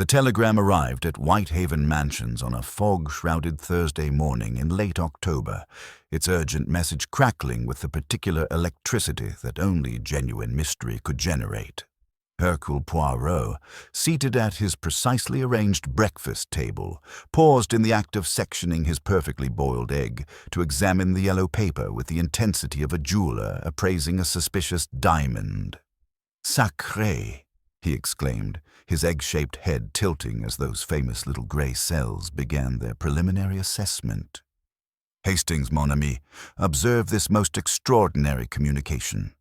The telegram arrived at Whitehaven Mansions on a fog-shrouded Thursday morning in late October, its urgent message crackling with the particular electricity that only genuine mystery could generate. Hercule Poirot, seated at his precisely arranged breakfast table, paused in the act of sectioning his perfectly boiled egg to examine the yellow paper with the intensity of a jeweler appraising a suspicious diamond. "Sacré!" he exclaimed, his egg-shaped head tilting as those famous little grey cells began their preliminary assessment. "Hastings, mon ami, observe this most extraordinary communication."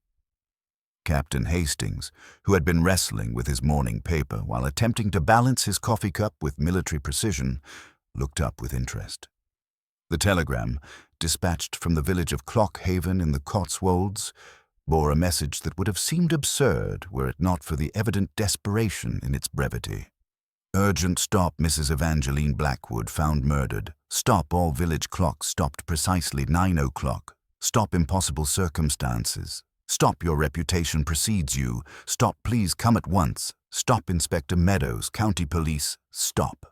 Captain Hastings, who had been wrestling with his morning paper while attempting to balance his coffee cup with military precision, looked up with interest. The telegram, dispatched from the village of Clockhaven in the Cotswolds, bore a message that would have seemed absurd were it not for the evident desperation in its brevity. "Urgent stop Mrs. Evangeline Blackwood found murdered. Stop all village clocks stopped precisely 9 o'clock. Stop impossible circumstances. Stop your reputation precedes you. Stop please come at once. Stop Inspector Meadows, County Police. Stop."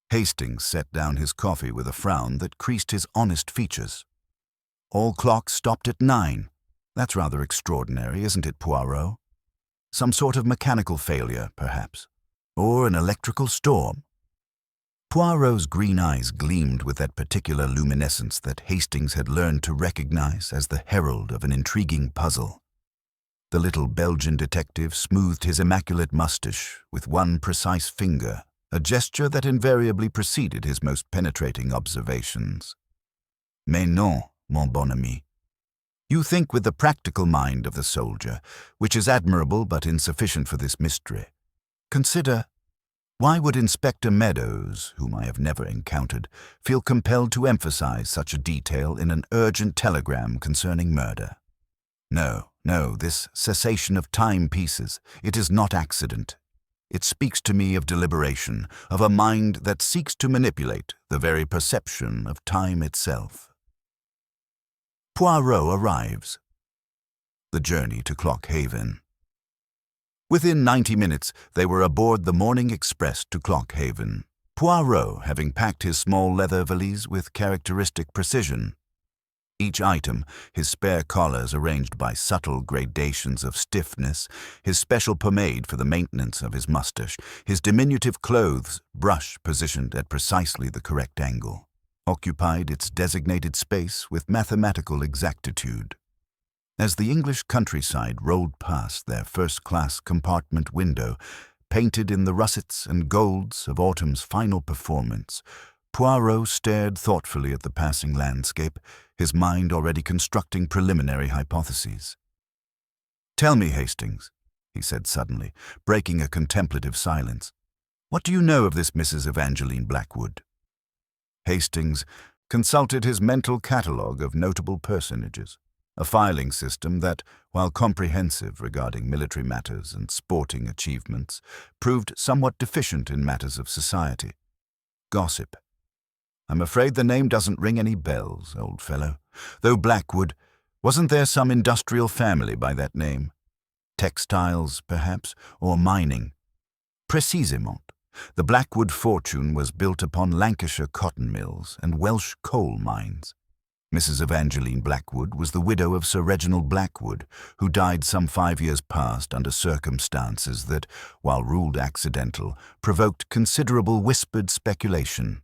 Hastings set down his coffee with a frown that creased his honest features. "All clocks stopped at 9. That's rather extraordinary, isn't it, Poirot? Some sort of mechanical failure, perhaps, or an electrical storm." Poirot's green eyes gleamed with that particular luminescence that Hastings had learned to recognize as the herald of an intriguing puzzle. The little Belgian detective smoothed his immaculate moustache with one precise finger, a gesture that invariably preceded his most penetrating observations. "Mais non, mon bon ami. You think with the practical mind of the soldier, which is admirable but insufficient for this mystery. Consider, why would Inspector Meadows, whom I have never encountered, feel compelled to emphasize such a detail in an urgent telegram concerning murder? No, this cessation of timepieces, it is not accident. It speaks to me of deliberation, of a mind that seeks to manipulate the very perception of time itself." Poirot arrives. The journey to Clockhaven. Within 90 minutes, they were aboard the morning express to Clockhaven, Poirot having packed his small leather valise with characteristic precision. Each item, his spare collars arranged by subtle gradations of stiffness, his special pomade for the maintenance of his moustache, his diminutive clothes, brush positioned at precisely the correct angle, occupied its designated space with mathematical exactitude. As the English countryside rolled past their first-class compartment window, painted in the russets and golds of autumn's final performance, Poirot stared thoughtfully at the passing landscape, his mind already constructing preliminary hypotheses. "Tell me, Hastings," he said suddenly, breaking a contemplative silence, "what do you know of this Mrs. Evangeline Blackwood?" Hastings consulted his mental catalogue of notable personages, a filing system that, while comprehensive regarding military matters and sporting achievements, proved somewhat deficient in matters of society. Gossip. "I'm afraid the name doesn't ring any bells, old fellow. Though Blackwood, wasn't there some industrial family by that name? Textiles, perhaps, or mining?" "Précisément. The Blackwood fortune was built upon Lancashire cotton mills and Welsh coal mines. Mrs. Evangeline Blackwood was the widow of Sir Reginald Blackwood, who died some 5 years past under circumstances that, while ruled accidental, provoked considerable whispered speculation.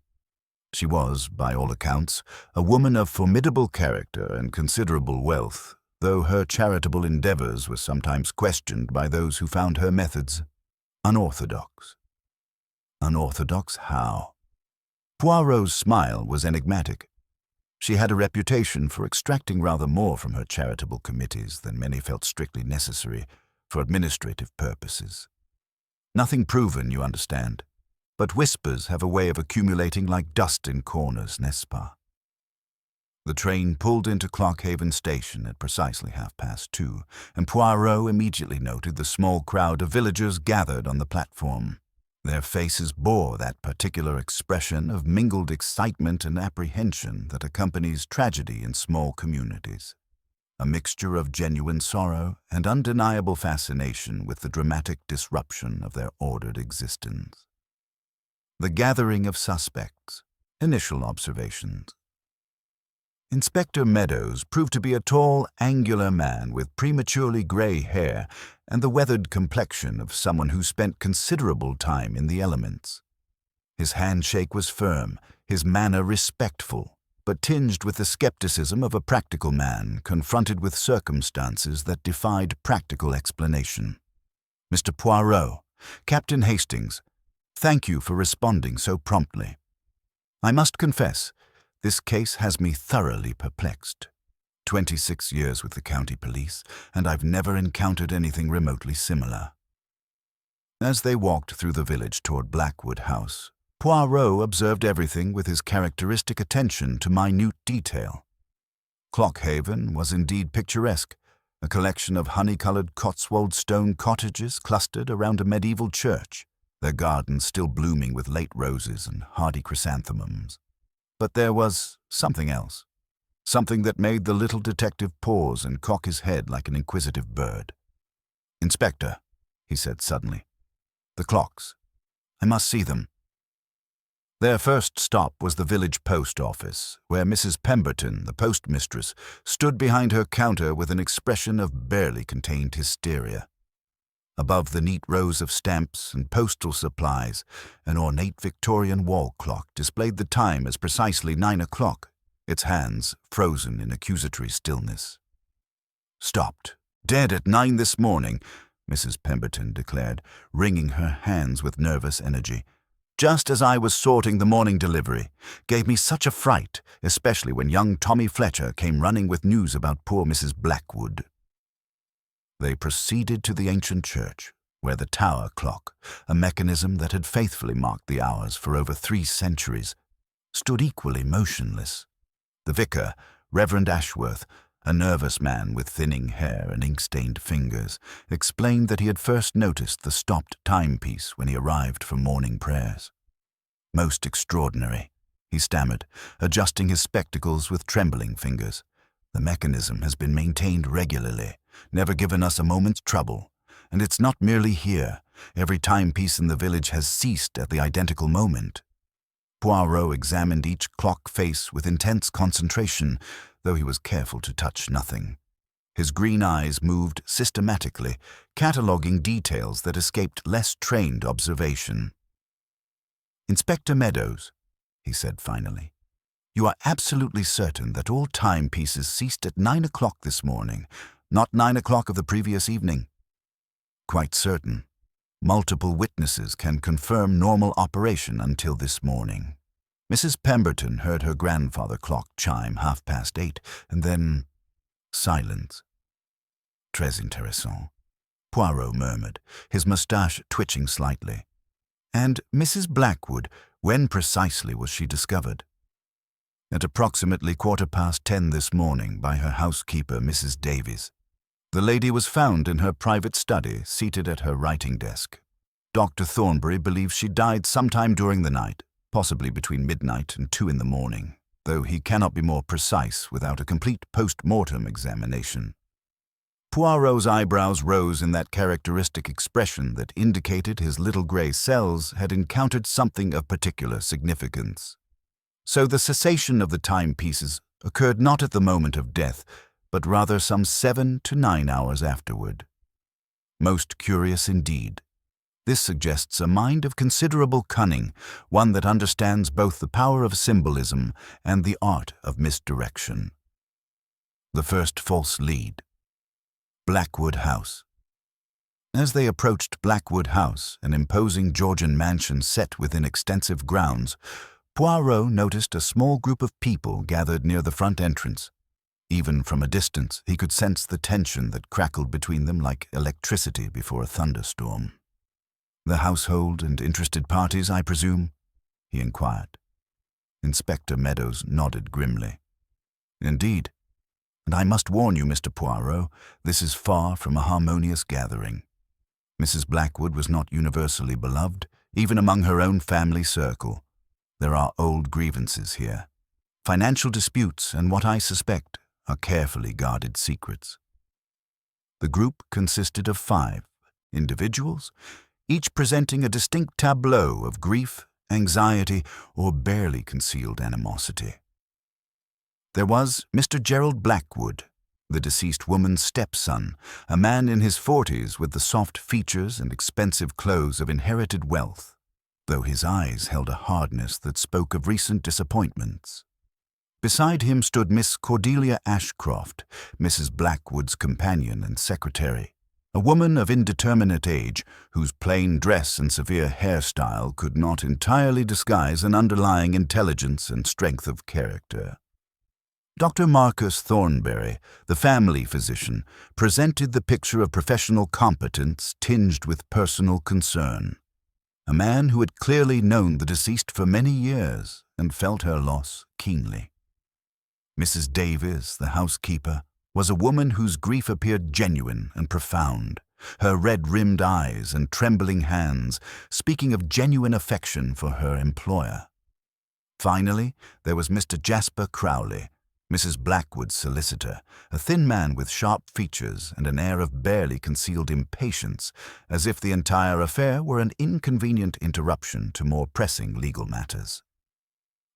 She was, by all accounts, a woman of formidable character and considerable wealth, though her charitable endeavors were sometimes questioned by those who found her methods unorthodox." "Unorthodox how?" Poirot's smile was enigmatic. She had a reputation for extracting rather more from her charitable committees than many felt strictly necessary for administrative purposes. Nothing proven, you understand, but whispers have a way of accumulating like dust in corners, n'est-ce pas? The train pulled into Clockhaven station at precisely 2:30, and Poirot immediately noted the small crowd of villagers gathered on the platform. Their faces bore that particular expression of mingled excitement and apprehension that accompanies tragedy in small communities, a mixture of genuine sorrow and undeniable fascination with the dramatic disruption of their ordered existence. The gathering of suspects. Initial observations. Inspector Meadows proved to be a tall, angular man with prematurely gray hair and the weathered complexion of someone who spent considerable time in the elements. His handshake was firm, his manner respectful, but tinged with the skepticism of a practical man confronted with circumstances that defied practical explanation. "Mr. Poirot, Captain Hastings, thank you for responding so promptly. I must confess, this case has me thoroughly perplexed. 26 years with the county police, and I've never encountered anything remotely similar." As they walked through the village toward Blackwood House, Poirot observed everything with his characteristic attention to minute detail. Clockhaven was indeed picturesque, a collection of honey-colored Cotswold stone cottages clustered around a medieval church, their gardens still blooming with late roses and hardy chrysanthemums. But there was something else, something that made the little detective pause and cock his head like an inquisitive bird. "Inspector," he said suddenly, "the clocks. I must see them." Their first stop was the village post office, where Mrs. Pemberton, the postmistress, stood behind her counter with an expression of barely contained hysteria. Above the neat rows of stamps and postal supplies, an ornate Victorian wall clock displayed the time as precisely 9 o'clock, its hands frozen in accusatory stillness. "Stopped, dead at 9 this morning," Mrs. Pemberton declared, wringing her hands with nervous energy. "Just as I was sorting the morning delivery. Gave me such a fright, especially when young Tommy Fletcher came running with news about poor Mrs. Blackwood." They proceeded to the ancient church, where the tower clock, a mechanism that had faithfully marked the hours for over 3 centuries, stood equally motionless. The vicar, Reverend Ashworth, a nervous man with thinning hair and ink-stained fingers, explained that he had first noticed the stopped timepiece when he arrived for morning prayers. "Most extraordinary," he stammered, adjusting his spectacles with trembling fingers. "The mechanism has been maintained regularly, never given us a moment's trouble. And it's not merely here. Every timepiece in the village has ceased at the identical moment." Poirot examined each clock face with intense concentration, though he was careful to touch nothing. His green eyes moved systematically, cataloguing details that escaped less trained observation. "Inspector Meadows," he said finally, "you are absolutely certain that all timepieces ceased at 9 o'clock this morning, not 9 o'clock of the previous evening?" "Quite certain. Multiple witnesses can confirm normal operation until this morning. Mrs. Pemberton heard her grandfather clock chime 8:30, and then silence." "Très intéressant," Poirot murmured, his moustache twitching slightly. "And Mrs. Blackwood, when precisely was she discovered?" "At approximately 10:15 this morning by her housekeeper, Mrs. Davies. The lady was found in her private study, seated at her writing desk. Dr. Thornbury believes she died sometime during the night, possibly between midnight and 2 in the morning, though he cannot be more precise without a complete post-mortem examination." Poirot's eyebrows rose in that characteristic expression that indicated his little gray cells had encountered something of particular significance. So the cessation of the timepieces occurred not at the moment of death, but rather some 7 to 9 hours afterward. Most curious indeed. This suggests a mind of considerable cunning, one that understands both the power of symbolism and the art of misdirection. The first false lead. Blackwood House. As they approached Blackwood House, an imposing Georgian mansion set within extensive grounds, Poirot noticed a small group of people gathered near the front entrance. Even from a distance, he could sense the tension that crackled between them like electricity before a thunderstorm. "The household and interested parties, I presume?" he inquired. Inspector Meadows nodded grimly. "Indeed. And I must warn you, Mr. Poirot, this is far from a harmonious gathering. Mrs. Blackwood was not universally beloved, even among her own family circle. There are old grievances here, financial disputes, and what I suspect are carefully guarded secrets." The group consisted of 5 individuals, each presenting a distinct tableau of grief anxiety, or barely concealed animosity. There was Mr. Gerald Blackwood, the deceased woman's stepson, a man in his 40s with the soft features and expensive clothes of inherited wealth, though his eyes held a hardness that spoke of recent disappointments. Beside him stood Miss Cordelia Ashcroft, Mrs. Blackwood's companion and secretary, a woman of indeterminate age whose plain dress and severe hairstyle could not entirely disguise an underlying intelligence and strength of character. Dr. Marcus Thornbury, the family physician, presented the picture of professional competence tinged with personal concern. A man who had clearly known the deceased for many years and felt her loss keenly. Mrs. Davies, the housekeeper, was a woman whose grief appeared genuine and profound, her red-rimmed eyes and trembling hands speaking of genuine affection for her employer. Finally, there was Mr. Jasper Crowley, Mrs. Blackwood's solicitor, a thin man with sharp features and an air of barely concealed impatience, as if the entire affair were an inconvenient interruption to more pressing legal matters.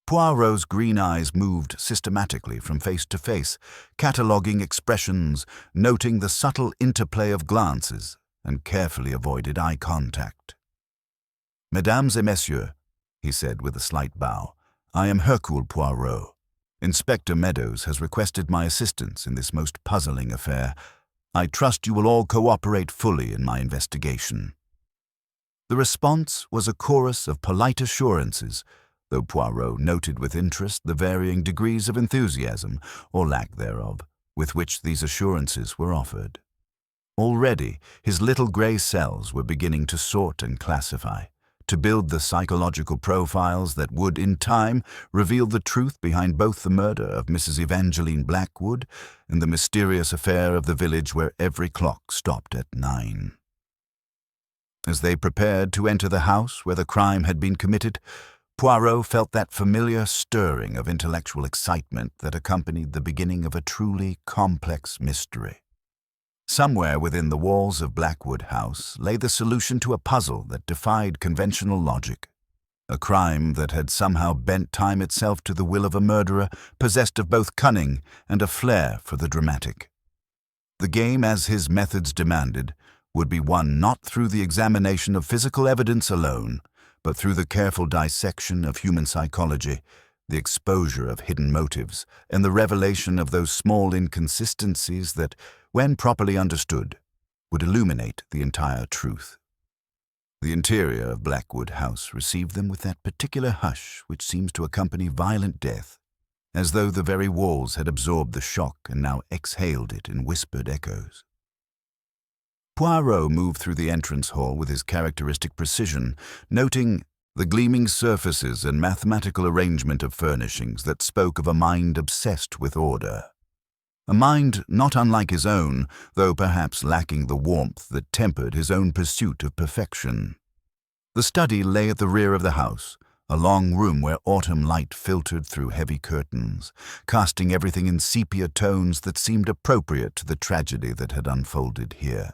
Poirot's green eyes moved systematically from face to face, cataloguing expressions, noting the subtle interplay of glances, and carefully avoided eye contact. "Mesdames et messieurs," he said with a slight bow, "I am Hercule Poirot. Inspector Meadows has requested my assistance in this most puzzling affair. I trust you will all cooperate fully in my investigation." The response was a chorus of polite assurances, though Poirot noted with interest the varying degrees of enthusiasm, or lack thereof, with which these assurances were offered. Already, his little grey cells were beginning to sort and classify, to build the psychological profiles that would, in time, reveal the truth behind both the murder of Mrs. Evangeline Blackwood and the mysterious affair of the village where every clock stopped at 9. As they prepared to enter the house where the crime had been committed, Poirot felt that familiar stirring of intellectual excitement that accompanied the beginning of a truly complex mystery. Somewhere within the walls of Blackwood House lay the solution to a puzzle that defied conventional logic. A crime that had somehow bent time itself to the will of a murderer possessed of both cunning and a flair for the dramatic. The game, as his methods demanded, would be won not through the examination of physical evidence alone, but through the careful dissection of human psychology, the exposure of hidden motives, and the revelation of those small inconsistencies that, when properly understood, would illuminate the entire truth. The interior of Blackwood House received them with that particular hush which seems to accompany violent death, as though the very walls had absorbed the shock and now exhaled it in whispered echoes. Poirot moved through the entrance hall with his characteristic precision, noting the gleaming surfaces and mathematical arrangement of furnishings that spoke of a mind obsessed with order. A mind not unlike his own, though perhaps lacking the warmth that tempered his own pursuit of perfection. The study lay at the rear of the house, a long room where autumn light filtered through heavy curtains, casting everything in sepia tones that seemed appropriate to the tragedy that had unfolded here.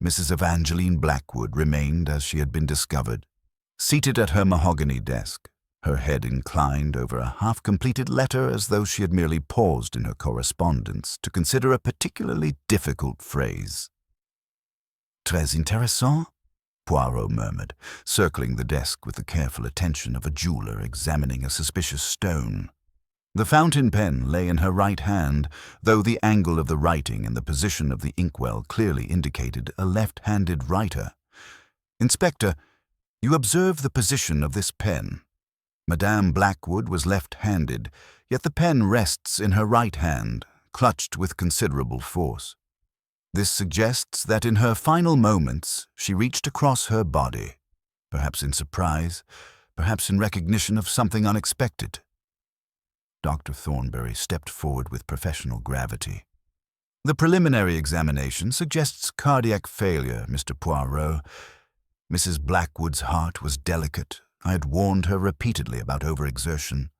Mrs. Evangeline Blackwood remained as she had been discovered, seated at her mahogany desk, her head inclined over a half-completed letter as though she had merely paused in her correspondence to consider a particularly difficult phrase. "Très intéressant," Poirot murmured, circling the desk with the careful attention of a jeweler examining a suspicious stone. The fountain pen lay in her right hand, though the angle of the writing and the position of the inkwell clearly indicated a left-handed writer. "Inspector, you observe the position of this pen. Madame Blackwood was left-handed, yet the pen rests in her right hand, clutched with considerable force. This suggests that in her final moments she reached across her body, perhaps in surprise, perhaps in recognition of something unexpected." Dr. Thornbury stepped forward with professional gravity. "The preliminary examination suggests cardiac failure, Mr. Poirot. Mrs. Blackwood's heart was delicate. I had warned her repeatedly about overexertion.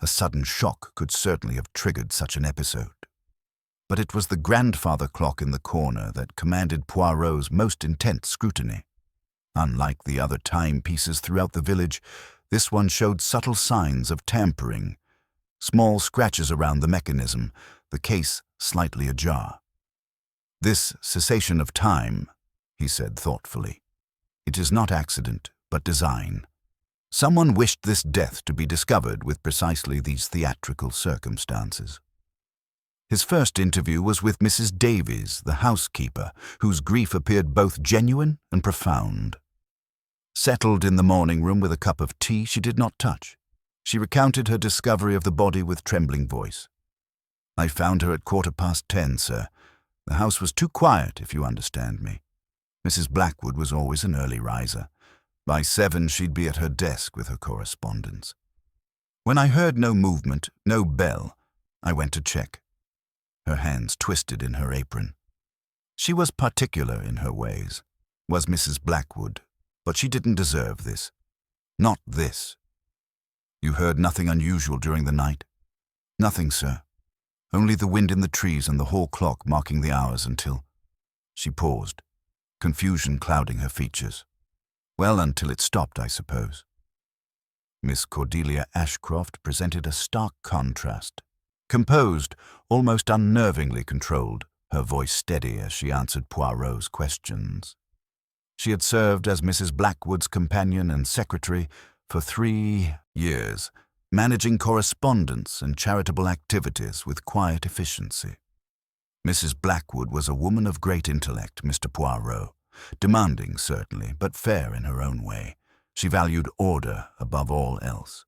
A sudden shock could certainly have triggered such an episode. But it was the grandfather clock in the corner that commanded Poirot's most intense scrutiny. Unlike the other timepieces throughout the village, this one showed subtle signs of tampering. Small scratches around the mechanism, the case slightly ajar. "This cessation of time," he said thoughtfully. "It is not accident, but design. Someone wished this death to be discovered with precisely these theatrical circumstances." His first interview was with Mrs. Davies, the housekeeper, whose grief appeared both genuine and profound. Settled in the morning room with a cup of tea she did not touch, she recounted her discovery of the body with trembling voice. "I found her at 10:15, sir. The house was too quiet, if you understand me. Mrs. Blackwood was always an early riser. By 7 she'd be at her desk with her correspondence. When I heard no movement, no bell, I went to check." Her hands twisted in her apron. She was particular in her ways, was Mrs. Blackwood, but she didn't deserve this. Not this. "You heard nothing unusual during the night?" "Nothing, sir. Only the wind in the trees and the hall clock marking the hours until—" She paused, confusion clouding her features. "Well, until it stopped, I suppose." Miss Cordelia Ashcroft presented a stark contrast. Composed, almost unnervingly controlled, her voice steady as she answered Poirot's questions. She had served as Mrs. Blackwood's companion and secretary for 3 years, managing correspondence and charitable activities with quiet efficiency. Mrs. Blackwood was a woman of great intellect, Mr. Poirot, demanding certainly, but fair in her own way. She valued order above all else.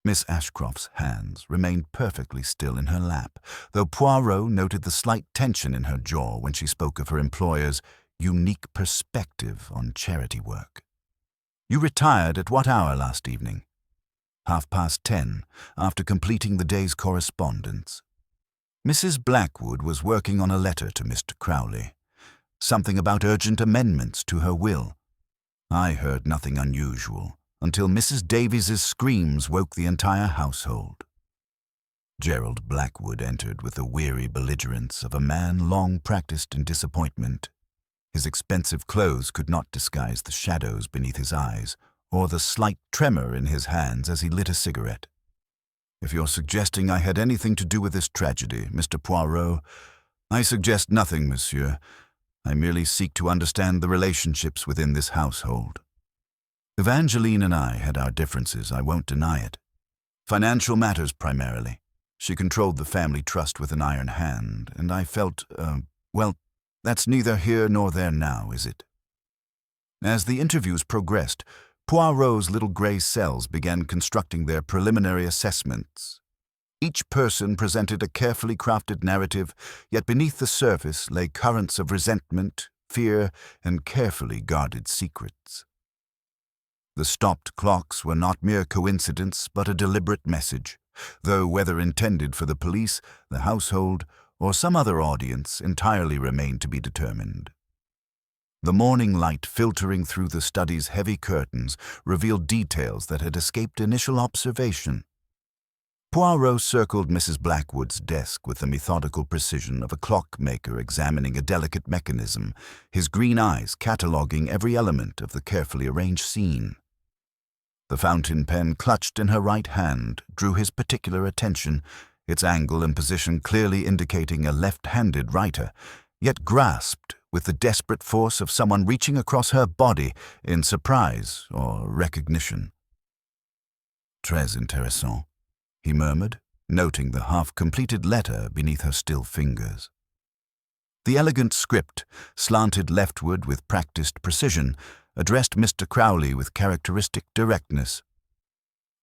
Miss Ashcroft's hands remained perfectly still in her lap, though Poirot noted the slight tension in her jaw when she spoke of her employer's unique perspective on charity work. "You retired at what hour last evening?" 10:30, after completing the day's correspondence. Mrs. Blackwood was working on a letter to Mr. Crowley. Something about urgent amendments to her will. I heard nothing unusual until Mrs. Davies's screams woke the entire household. Gerald Blackwood entered with the weary belligerence of a man long practiced in disappointment. His expensive clothes could not disguise the shadows beneath his eyes or the slight tremor in his hands as he lit a cigarette. "If you're suggesting I had anything to do with this tragedy, Mr. Poirot, I suggest nothing, monsieur. I merely seek to understand the relationships within this household. Evangeline and I had our differences, I won't deny it. Financial matters primarily. She controlled the family trust with an iron hand, and I felt, well, that's neither here nor there now, is it?" As the interviews progressed, Poirot's little grey cells began constructing their preliminary assessments. Each person presented a carefully crafted narrative, yet beneath the surface lay currents of resentment, fear, and carefully guarded secrets. The stopped clocks were not mere coincidence, but a deliberate message, though whether intended for the police, the household, or some other audience entirely remained to be determined. The morning light filtering through the study's heavy curtains revealed details that had escaped initial observation. Poirot circled Mrs. Blackwood's desk with the methodical precision of a clockmaker examining a delicate mechanism, his green eyes cataloguing every element of the carefully arranged scene. The fountain pen clutched in her right hand drew his particular attention, its angle and position clearly indicating a left-handed writer, yet grasped with the desperate force of someone reaching across her body in surprise or recognition. "Très intéressant," he murmured, noting the half-completed letter beneath her still fingers. The elegant script, slanted leftward with practiced precision, addressed Mr. Crowley with characteristic directness.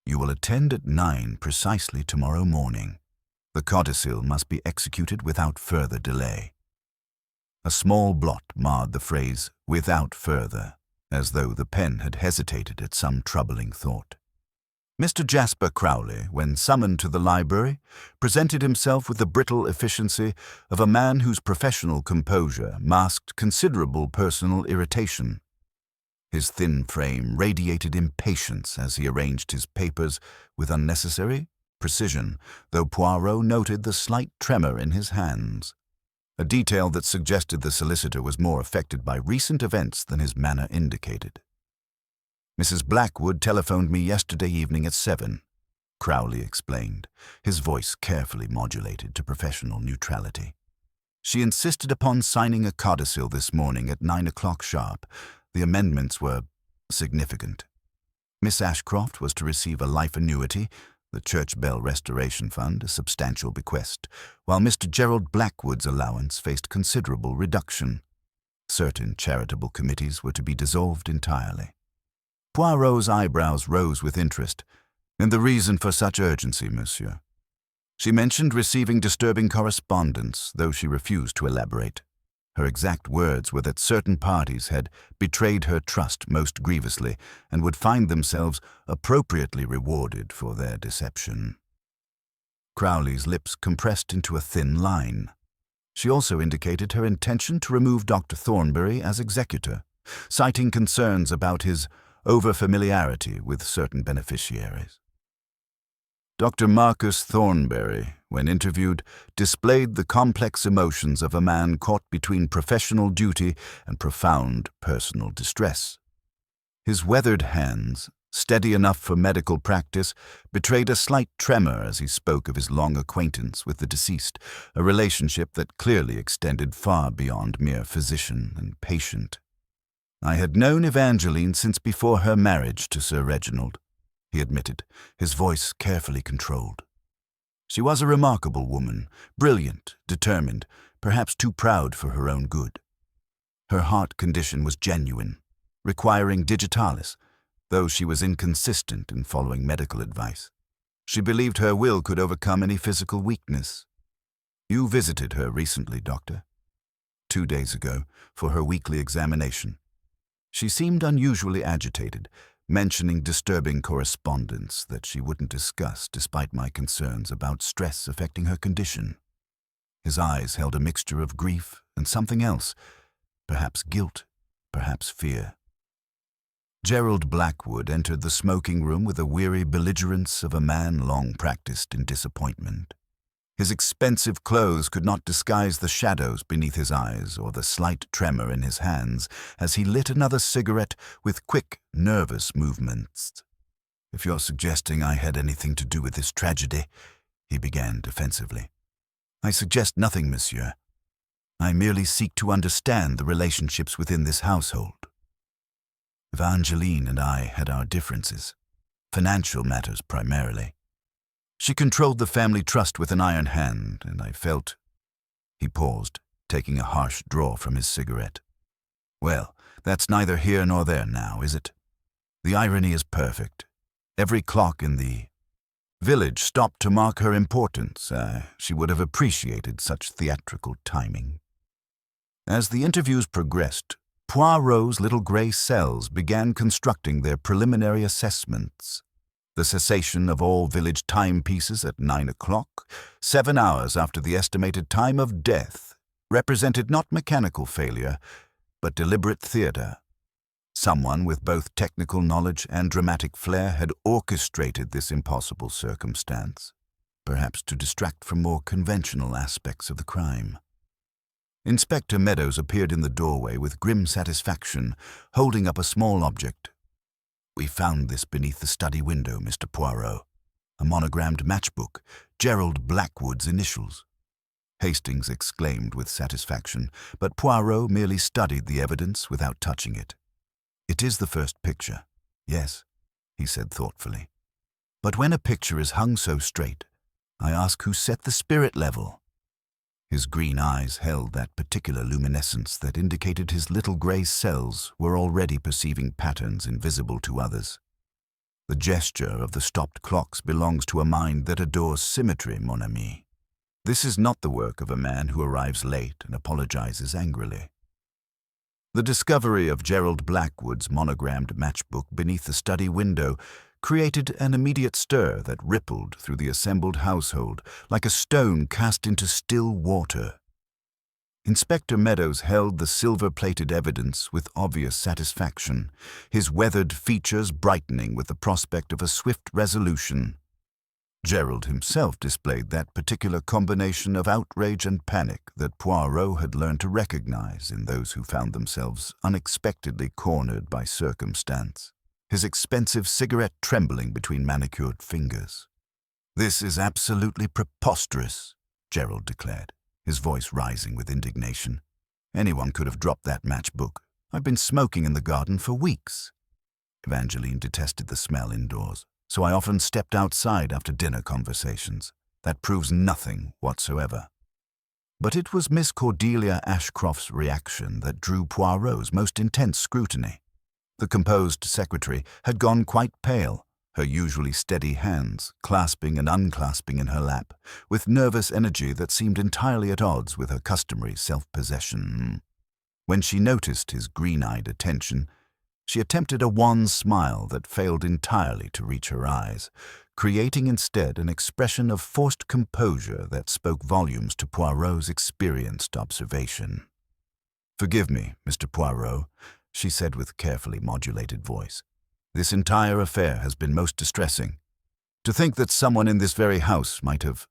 "You will attend at 9 precisely tomorrow morning. The codicil must be executed without further delay." A small blot marred the phrase "without further," as though the pen had hesitated at some troubling thought. Mr. Jasper Crowley, when summoned to the library, presented himself with the brittle efficiency of a man whose professional composure masked considerable personal irritation. His thin frame radiated impatience as he arranged his papers with unnecessary precision, though Poirot noted the slight tremor in his hands. a detail that suggested the solicitor was more affected by recent events than his manner indicated. "Mrs. Blackwood telephoned me yesterday evening at 7, Crowley explained, his voice carefully modulated to professional neutrality. "She insisted upon signing a codicil this morning at 9 o'clock sharp. The amendments were significant. Miss Ashcroft was to receive a life annuity, the Church Bell Restoration Fund, a substantial bequest, while Mr. Gerald Blackwood's allowance faced considerable reduction. Certain charitable committees were to be dissolved entirely." Poirot's eyebrows rose with interest. "And the reason for such urgency, monsieur?" She mentioned receiving disturbing correspondence, though she refused to elaborate. Her exact words were that certain parties had betrayed her trust most grievously and would find themselves appropriately rewarded for their deception. Crowley's lips compressed into a thin line. She also indicated her intention to remove Dr. Thornbury as executor, citing concerns about his over-familiarity with certain beneficiaries. Dr. Marcus Thornbury, when interviewed, displayed the complex emotions of a man caught between professional duty and profound personal distress. His weathered hands, steady enough for medical practice, betrayed a slight tremor as he spoke of his long acquaintance with the deceased, a relationship that clearly extended far beyond mere physician and patient. "I had known Evangeline since before her marriage to Sir Reginald," he admitted, his voice carefully controlled. "She was a remarkable woman, brilliant, determined, perhaps too proud for her own good. Her heart condition was genuine, requiring digitalis, though she was inconsistent in following medical advice. She believed her will could overcome any physical weakness. You visited her recently, Doctor?" 2 days ago, for her weekly examination. She seemed unusually agitated, mentioning disturbing correspondence that she wouldn't discuss despite my concerns about stress affecting her condition. His eyes held a mixture of grief and something else, perhaps guilt, perhaps fear. Gerald Blackwood entered the smoking room with the weary belligerence of a man long practiced in disappointment. His expensive clothes could not disguise the shadows beneath his eyes or the slight tremor in his hands as he lit another cigarette with quick, nervous movements. "If you're suggesting I had anything to do with this tragedy," he began defensively. "I suggest nothing, monsieur. I merely seek to understand the relationships within this household. Evangeline and I had our differences, financial matters primarily. She controlled the family trust with an iron hand, and I felt—" He paused, taking a harsh draw from his cigarette. "Well, that's neither here nor there now, is it? The irony is perfect. Every clock in the village stopped to mark her importance. She would have appreciated such theatrical timing." As the interviews progressed, Poirot's little grey cells began constructing their preliminary assessments. The cessation of all village timepieces at 9 o'clock, 7 hours after the estimated time of death, represented not mechanical failure, but deliberate theatre. Someone with both technical knowledge and dramatic flair had orchestrated this impossible circumstance, perhaps to distract from more conventional aspects of the crime. Inspector Meadows appeared in the doorway with grim satisfaction, holding up a small object. "We found this beneath the study window, Mr. Poirot. A monogrammed matchbook, Gerald Blackwood's initials." Hastings exclaimed with satisfaction, but Poirot merely studied the evidence without touching it. "It is the first picture, yes," he said thoughtfully. "But when a picture is hung so straight, I ask who set the spirit level?" His green eyes held that particular luminescence that indicated his little grey cells were already perceiving patterns invisible to others. "The gesture of the stopped clocks belongs to a mind that adores symmetry, mon ami. This is not the work of a man who arrives late and apologizes angrily." The discovery of Gerald Blackwood's monogrammed matchbook beneath the study window created an immediate stir that rippled through the assembled household like a stone cast into still water. Inspector Meadows held the silver-plated evidence with obvious satisfaction, his weathered features brightening with the prospect of a swift resolution. Gerald himself displayed that particular combination of outrage and panic that Poirot had learned to recognize in those who found themselves unexpectedly cornered by circumstance, his expensive cigarette trembling between manicured fingers. "This is absolutely preposterous," Gerald declared, his voice rising with indignation. "Anyone could have dropped that matchbook. I've been smoking in the garden for weeks." Evangeline detested the smell indoors, so I often stepped outside after dinner conversations. That proves nothing whatsoever. But it was Miss Cordelia Ashcroft's reaction that drew Poirot's most intense scrutiny. The composed secretary had gone quite pale, her usually steady hands clasping and unclasping in her lap, with nervous energy that seemed entirely at odds with her customary self-possession. When she noticed his green-eyed attention, she attempted a wan smile that failed entirely to reach her eyes, creating instead an expression of forced composure that spoke volumes to Poirot's experienced observation. "Forgive me, Mr. Poirot," she said with carefully modulated voice. "This entire affair has been most distressing. To think that someone in this very house might have—"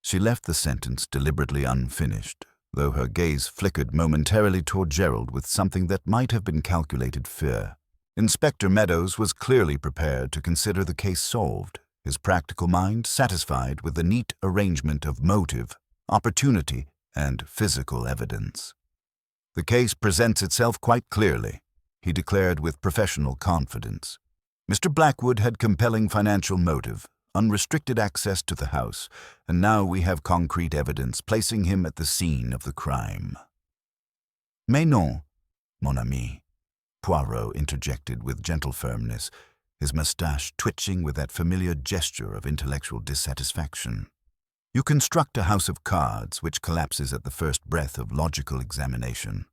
She left the sentence deliberately unfinished, though her gaze flickered momentarily toward Gerald with something that might have been calculated fear. Inspector Meadows was clearly prepared to consider the case solved, his practical mind satisfied with the neat arrangement of motive, opportunity, and physical evidence. "The case presents itself quite clearly," he declared with professional confidence. "Mr. Blackwood had compelling financial motive, unrestricted access to the house, and now we have concrete evidence placing him at the scene of the crime." "Mais non, mon ami," Poirot interjected with gentle firmness, his moustache twitching with that familiar gesture of intellectual dissatisfaction. "You construct a house of cards which collapses at the first breath of logical examination.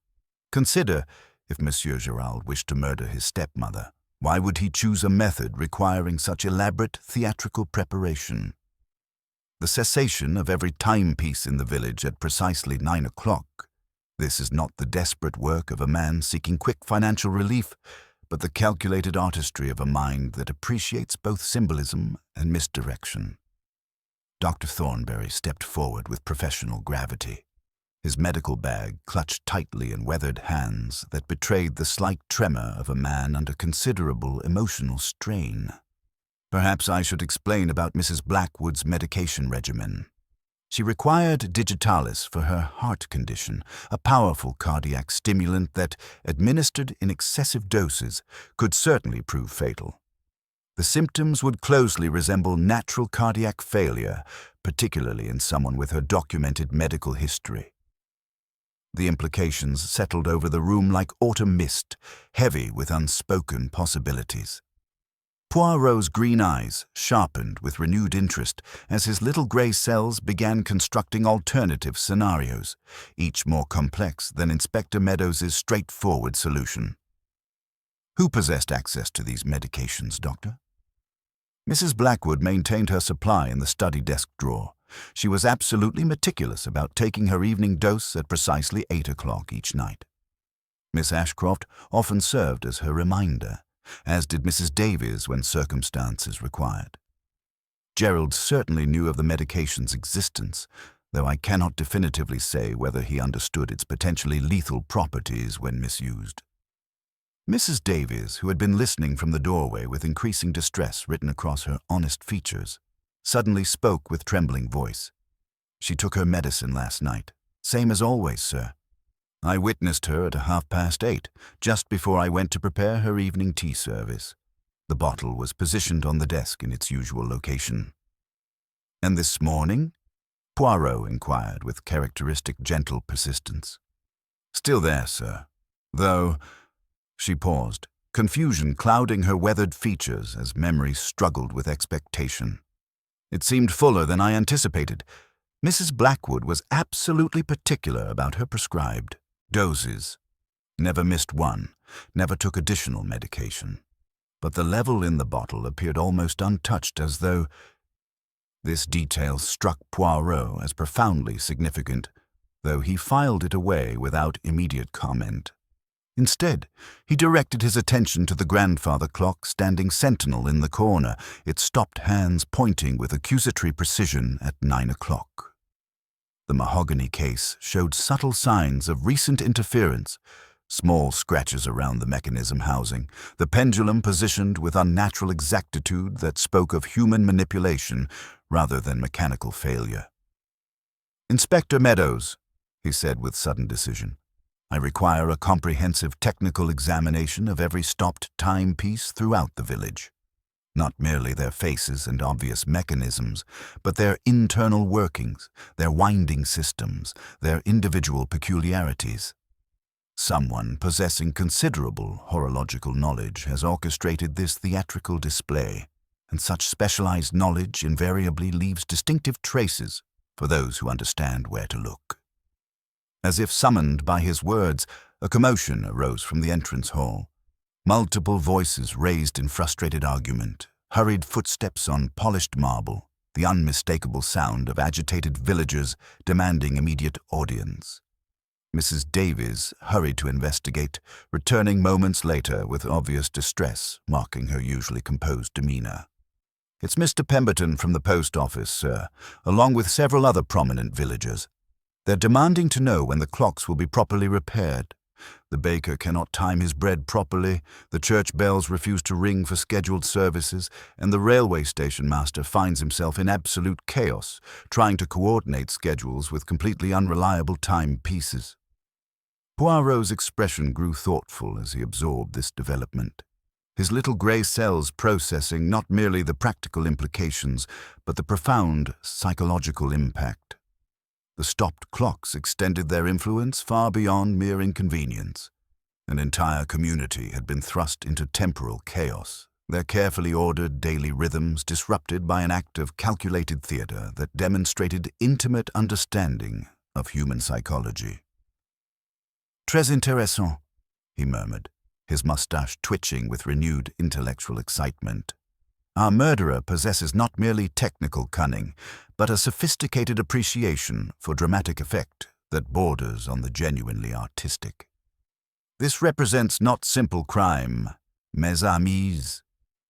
Consider, if Monsieur Giraud wished to murder his stepmother, why would he choose a method requiring such elaborate theatrical preparation? The cessation of every timepiece in the village at precisely 9 o'clock. This is not the desperate work of a man seeking quick financial relief, but the calculated artistry of a mind that appreciates both symbolism and misdirection." Dr. Thornberry stepped forward with professional gravity, his medical bag clutched tightly in weathered hands that betrayed the slight tremor of a man under considerable emotional strain. "Perhaps I should explain about Mrs. Blackwood's medication regimen. She required digitalis for her heart condition, a powerful cardiac stimulant that, administered in excessive doses, could certainly prove fatal. The symptoms would closely resemble natural cardiac failure, particularly in someone with her documented medical history. The implications settled over the room like autumn mist, heavy with unspoken possibilities. Poirot's green eyes sharpened with renewed interest as his little grey cells began constructing alternative scenarios, each more complex than Inspector Meadows' straightforward solution. "Who possessed access to these medications, Doctor?" Mrs. Blackwood maintained her supply in the study desk drawer. She was absolutely meticulous about taking her evening dose at precisely 8 o'clock each night. Miss Ashcroft often served as her reminder, as did Mrs. Davies when circumstances required. Gerald certainly knew of the medication's existence, though I cannot definitively say whether he understood its potentially lethal properties when misused. Mrs. Davies, who had been listening from the doorway with increasing distress written across her honest features, suddenly spoke with trembling voice. "She took her medicine last night. Same as always, sir. I witnessed her at 8:30, just before I went to prepare her evening tea service. The bottle was positioned on the desk in its usual location." "And this morning?" Poirot inquired with characteristic gentle persistence. "Still there, sir. Though—" She paused, confusion clouding her weathered features as memory struggled with expectation. "It seemed fuller than I anticipated. Mrs. Blackwood was absolutely particular about her prescribed doses. Never missed one, never took additional medication. But the level in the bottle appeared almost untouched, as though—" This detail struck Poirot as profoundly significant, though he filed it away without immediate comment. Instead, he directed his attention to the grandfather clock standing sentinel in the corner, its stopped hands pointing with accusatory precision at 9 o'clock. The mahogany case showed subtle signs of recent interference, small scratches around the mechanism housing, the pendulum positioned with unnatural exactitude that spoke of human manipulation rather than mechanical failure. "Inspector Meadows," he said with sudden decision, "I require a comprehensive technical examination of every stopped timepiece throughout the village. Not merely their faces and obvious mechanisms, but their internal workings, their winding systems, their individual peculiarities. Someone possessing considerable horological knowledge has orchestrated this theatrical display, and such specialized knowledge invariably leaves distinctive traces for those who understand where to look." As if summoned by his words, a commotion arose from the entrance hall. Multiple voices raised in frustrated argument, hurried footsteps on polished marble, the unmistakable sound of agitated villagers demanding immediate audience. Mrs. Davies hurried to investigate, returning moments later with obvious distress marking her usually composed demeanor. "It's Mr. Pemberton from the post office, sir, along with several other prominent villagers. They're demanding to know when the clocks will be properly repaired. The baker cannot time his bread properly, the church bells refuse to ring for scheduled services, and the railway station master finds himself in absolute chaos, trying to coordinate schedules with completely unreliable timepieces." Poirot's expression grew thoughtful as he absorbed this development, his little grey cells processing not merely the practical implications, but the profound psychological impact. The stopped clocks extended their influence far beyond mere inconvenience. An entire community had been thrust into temporal chaos, their carefully ordered daily rhythms disrupted by an act of calculated theater that demonstrated intimate understanding of human psychology. "Très intéressant," he murmured, his mustache twitching with renewed intellectual excitement. "Our murderer possesses not merely technical cunning, but a sophisticated appreciation for dramatic effect that borders on the genuinely artistic. This represents not simple crime, mes amis.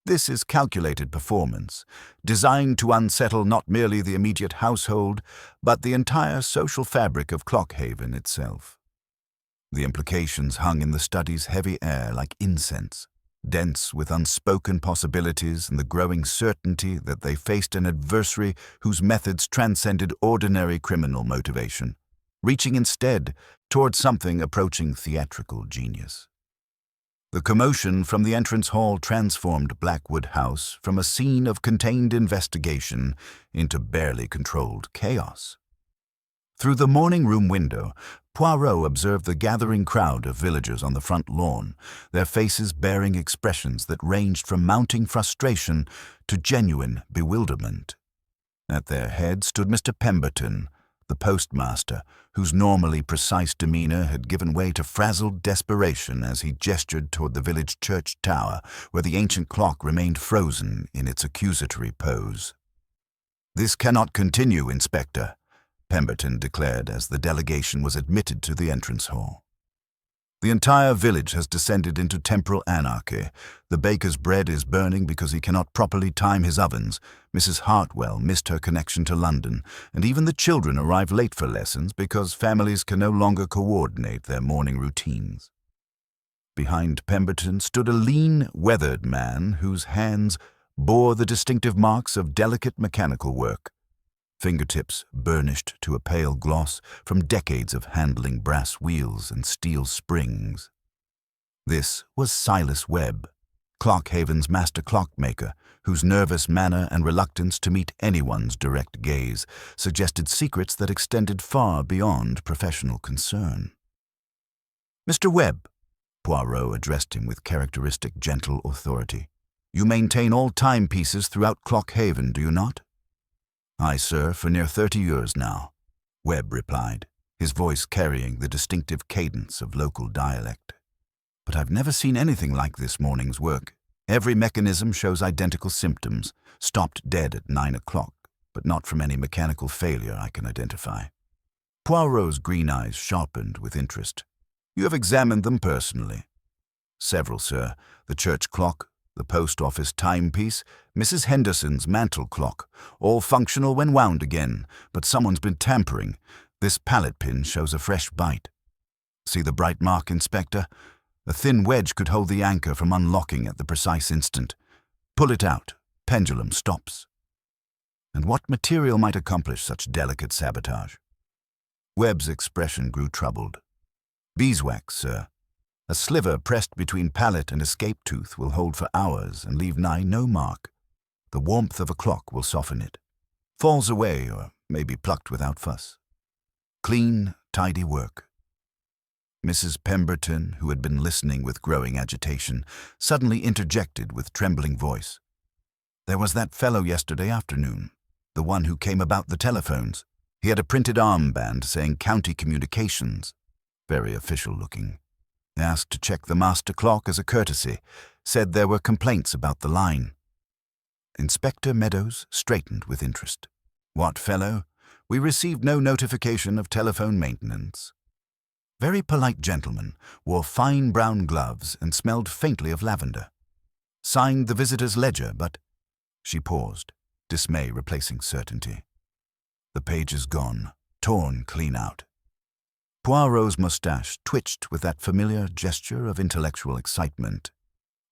This is calculated performance, designed to unsettle not merely the immediate household, but the entire social fabric of Clockhaven itself." The implications hung in the study's heavy air like incense, dense with unspoken possibilities and the growing certainty that they faced an adversary whose methods transcended ordinary criminal motivation, reaching instead toward something approaching theatrical genius. The commotion from the entrance hall transformed Blackwood House from a scene of contained investigation into barely controlled chaos. Through the morning room window, Poirot observed the gathering crowd of villagers on the front lawn, their faces bearing expressions that ranged from mounting frustration to genuine bewilderment. At their head stood Mr. Pemberton, the postmaster, whose normally precise demeanor had given way to frazzled desperation as he gestured toward the village church tower, where the ancient clock remained frozen in its accusatory pose. "This cannot continue, Inspector," Pemberton declared as the delegation was admitted to the entrance hall. "The entire village has descended into temporal anarchy. The baker's bread is burning because he cannot properly time his ovens. Mrs. Hartwell missed her connection to London, and even the children arrive late for lessons because families can no longer coordinate their morning routines." Behind Pemberton stood a lean, weathered man whose hands bore the distinctive marks of delicate mechanical work, fingertips burnished to a pale gloss from decades of handling brass wheels and steel springs. This was Silas Webb, Clockhaven's master clockmaker, whose nervous manner and reluctance to meet anyone's direct gaze suggested secrets that extended far beyond professional concern. "Mr. Webb," Poirot addressed him with characteristic gentle authority, "you maintain all timepieces throughout Clockhaven, do you not?" "Aye, sir, for near 30 years now," Webb replied, his voice carrying the distinctive cadence of local dialect. "But I've never seen anything like this morning's work. Every mechanism shows identical symptoms, stopped dead at 9 o'clock, but not from any mechanical failure I can identify." Poirot's green eyes sharpened with interest. You have examined them personally. Several, sir. The church clock, the post office timepiece, Mrs. Henderson's mantel clock, all functional when wound again, but someone's been tampering. This pallet pin shows a fresh bite. See the bright mark, Inspector? A thin wedge could hold the anchor from unlocking at the precise instant. Pull it out. Pendulum stops. And what material might accomplish such delicate sabotage? Webb's expression grew troubled. Beeswax, sir. A sliver pressed between palate and escape tooth will hold for hours and leave nigh no mark. The warmth of a clock will soften it. Falls away or may be plucked without fuss. Clean, tidy work. Mrs. Pemberton, who had been listening with growing agitation, suddenly interjected with trembling voice. There was that fellow yesterday afternoon, the one who came about the telephones. He had a printed armband saying County Communications. Very official looking. Asked to check the master clock as a courtesy. Said there were complaints about the line. Inspector Meadows straightened with interest. What fellow? We received no notification of telephone maintenance. Very polite gentleman, wore fine brown gloves and smelled faintly of lavender. Signed the visitor's ledger, but... She paused, dismay replacing certainty. The page is gone, torn clean out. Poirot's moustache twitched with that familiar gesture of intellectual excitement.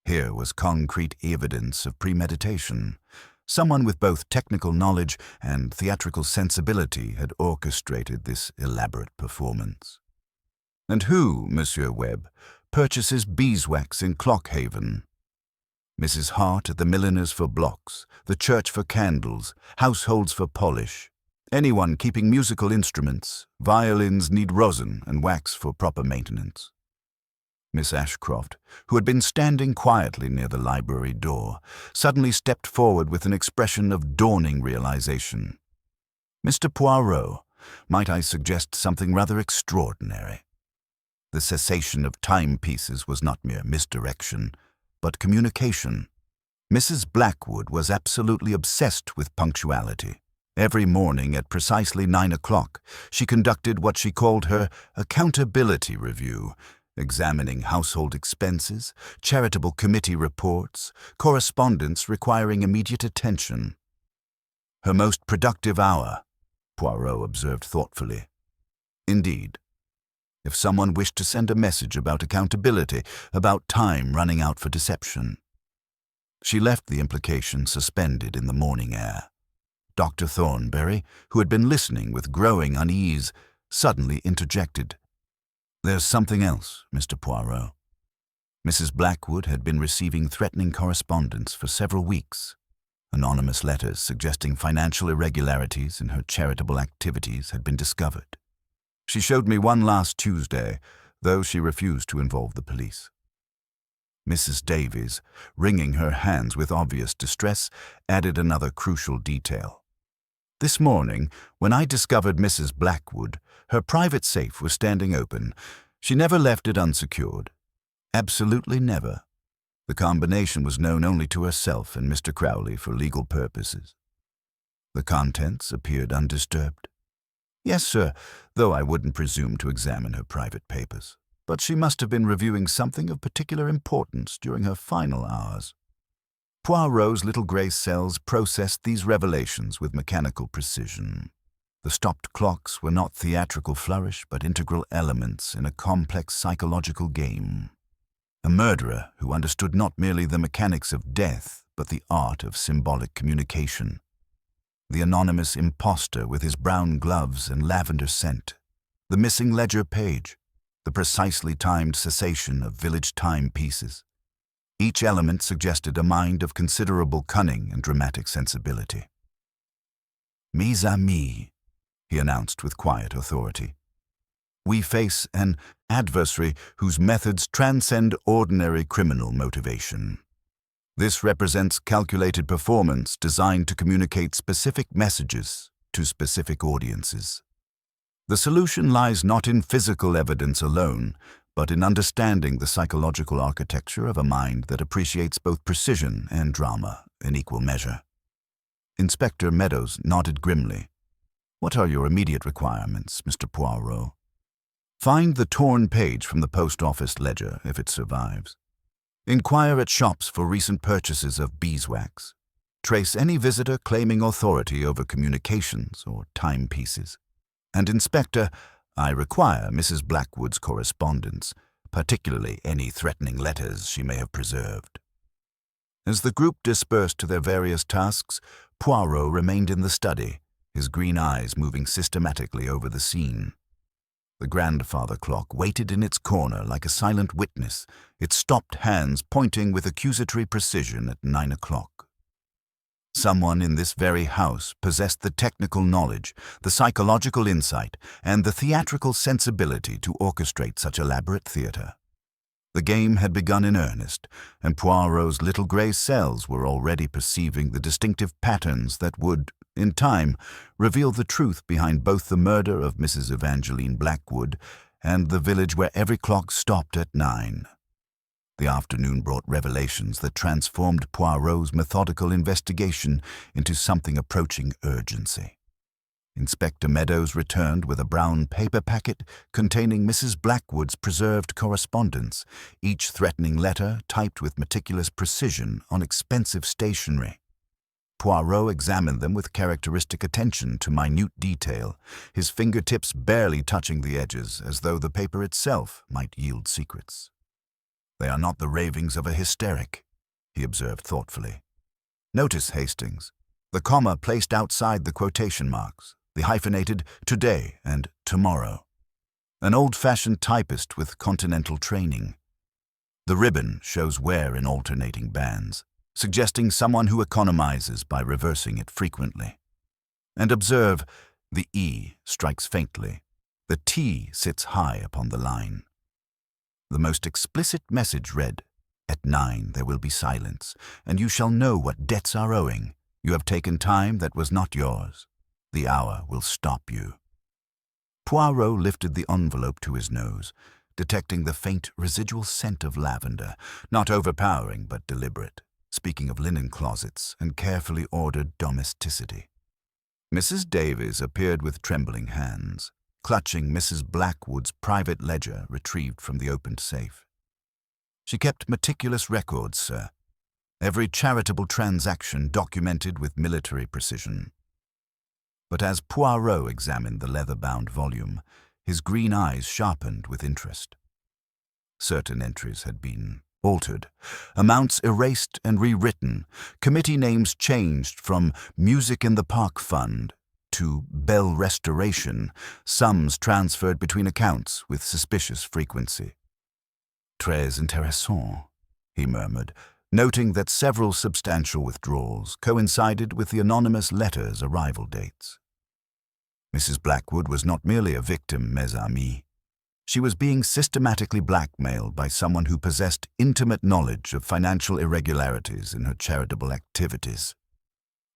Here was concrete evidence of premeditation. Someone with both technical knowledge and theatrical sensibility had orchestrated this elaborate performance. And who, Monsieur Webb, purchases beeswax in Clockhaven? Mrs. Hart at the milliner's for blocks, the church for candles, households for polish. Anyone keeping musical instruments, violins need rosin and wax for proper maintenance. Miss Ashcroft, who had been standing quietly near the library door, suddenly stepped forward with an expression of dawning realization. Mr. Poirot, might I suggest something rather extraordinary? The cessation of timepieces was not mere misdirection, but communication. Mrs. Blackwood was absolutely obsessed with punctuality. Every morning at precisely 9 o'clock, she conducted what she called her accountability review, examining household expenses, charitable committee reports, correspondence requiring immediate attention. Her most productive hour, Poirot observed thoughtfully. Indeed, if someone wished to send a message about accountability, about time running out for deception. She left the implication suspended in the morning air. Dr. Thornberry, who had been listening with growing unease, suddenly interjected. There's something else, Mr. Poirot. Mrs. Blackwood had been receiving threatening correspondence for several weeks. Anonymous letters suggesting financial irregularities in her charitable activities had been discovered. She showed me one last Tuesday, though she refused to involve the police. Mrs. Davies, wringing her hands with obvious distress, added another crucial detail. This morning, when I discovered Mrs. Blackwood, her private safe was standing open. She never left it unsecured. Absolutely never. The combination was known only to herself and Mr. Crowley for legal purposes. The contents appeared undisturbed. Yes, sir, though I wouldn't presume to examine her private papers. But she must have been reviewing something of particular importance during her final hours. Poirot's little grey cells processed these revelations with mechanical precision. The stopped clocks were not theatrical flourish, but integral elements in a complex psychological game. A murderer who understood not merely the mechanics of death, but the art of symbolic communication. The anonymous impostor with his brown gloves and lavender scent. The missing ledger page. The precisely timed cessation of village timepieces. Each element suggested a mind of considerable cunning and dramatic sensibility. Mes amis, he announced with quiet authority. We face an adversary whose methods transcend ordinary criminal motivation. This represents calculated performance designed to communicate specific messages to specific audiences. The solution lies not in physical evidence alone, but in understanding the psychological architecture of a mind that appreciates both precision and drama in equal measure. Inspector Meadows nodded grimly. What are your immediate requirements, Mr. Poirot? Find the torn page from the post office ledger if it survives. Inquire at shops for recent purchases of beeswax. Trace any visitor claiming authority over communications or timepieces. And Inspector, I require Mrs. Blackwood's correspondence, particularly any threatening letters she may have preserved. As the group dispersed to their various tasks, Poirot remained in the study, his green eyes moving systematically over the scene. The grandfather clock waited in its corner like a silent witness, its stopped hands pointing with accusatory precision at 9 o'clock. Someone in this very house possessed the technical knowledge, the psychological insight, and the theatrical sensibility to orchestrate such elaborate theater. The game had begun in earnest, and Poirot's little grey cells were already perceiving the distinctive patterns that would, in time, reveal the truth behind both the murder of Mrs. Evangeline Blackwood and the village where every clock stopped at 9. The afternoon brought revelations that transformed Poirot's methodical investigation into something approaching urgency. Inspector Meadows returned with a brown paper packet containing Mrs. Blackwood's preserved correspondence, each threatening letter typed with meticulous precision on expensive stationery. Poirot examined them with characteristic attention to minute detail, his fingertips barely touching the edges as though the paper itself might yield secrets. "They are not the ravings of a hysteric," he observed thoughtfully. "Notice, Hastings, the comma placed outside the quotation marks, the hyphenated today and tomorrow. An old-fashioned typist with continental training. The ribbon shows wear in alternating bands, suggesting someone who economizes by reversing it frequently. And observe, the E strikes faintly. The T sits high upon the line. The most explicit message read, 'At 9 there will be silence, and you shall know what debts are owing. You have taken time that was not yours. The hour will stop you.'" Poirot lifted the envelope to his nose, detecting the faint residual scent of lavender, not overpowering but deliberate, speaking of linen closets and carefully ordered domesticity. Mrs. Davies appeared with trembling hands, clutching Mrs. Blackwood's private ledger retrieved from the opened safe. "She kept meticulous records, sir. Every charitable transaction documented with military precision." But as Poirot examined the leather-bound volume, his green eyes sharpened with interest. Certain entries had been altered, amounts erased and rewritten, committee names changed from Music in the Park Fund to Bell Restoration, sums transferred between accounts with suspicious frequency. "Très intéressant," he murmured, noting that several substantial withdrawals coincided with the anonymous letter's arrival dates. Mrs. Blackwood was not merely a victim, mes amis. She was being systematically blackmailed by someone who possessed intimate knowledge of financial irregularities in her charitable activities.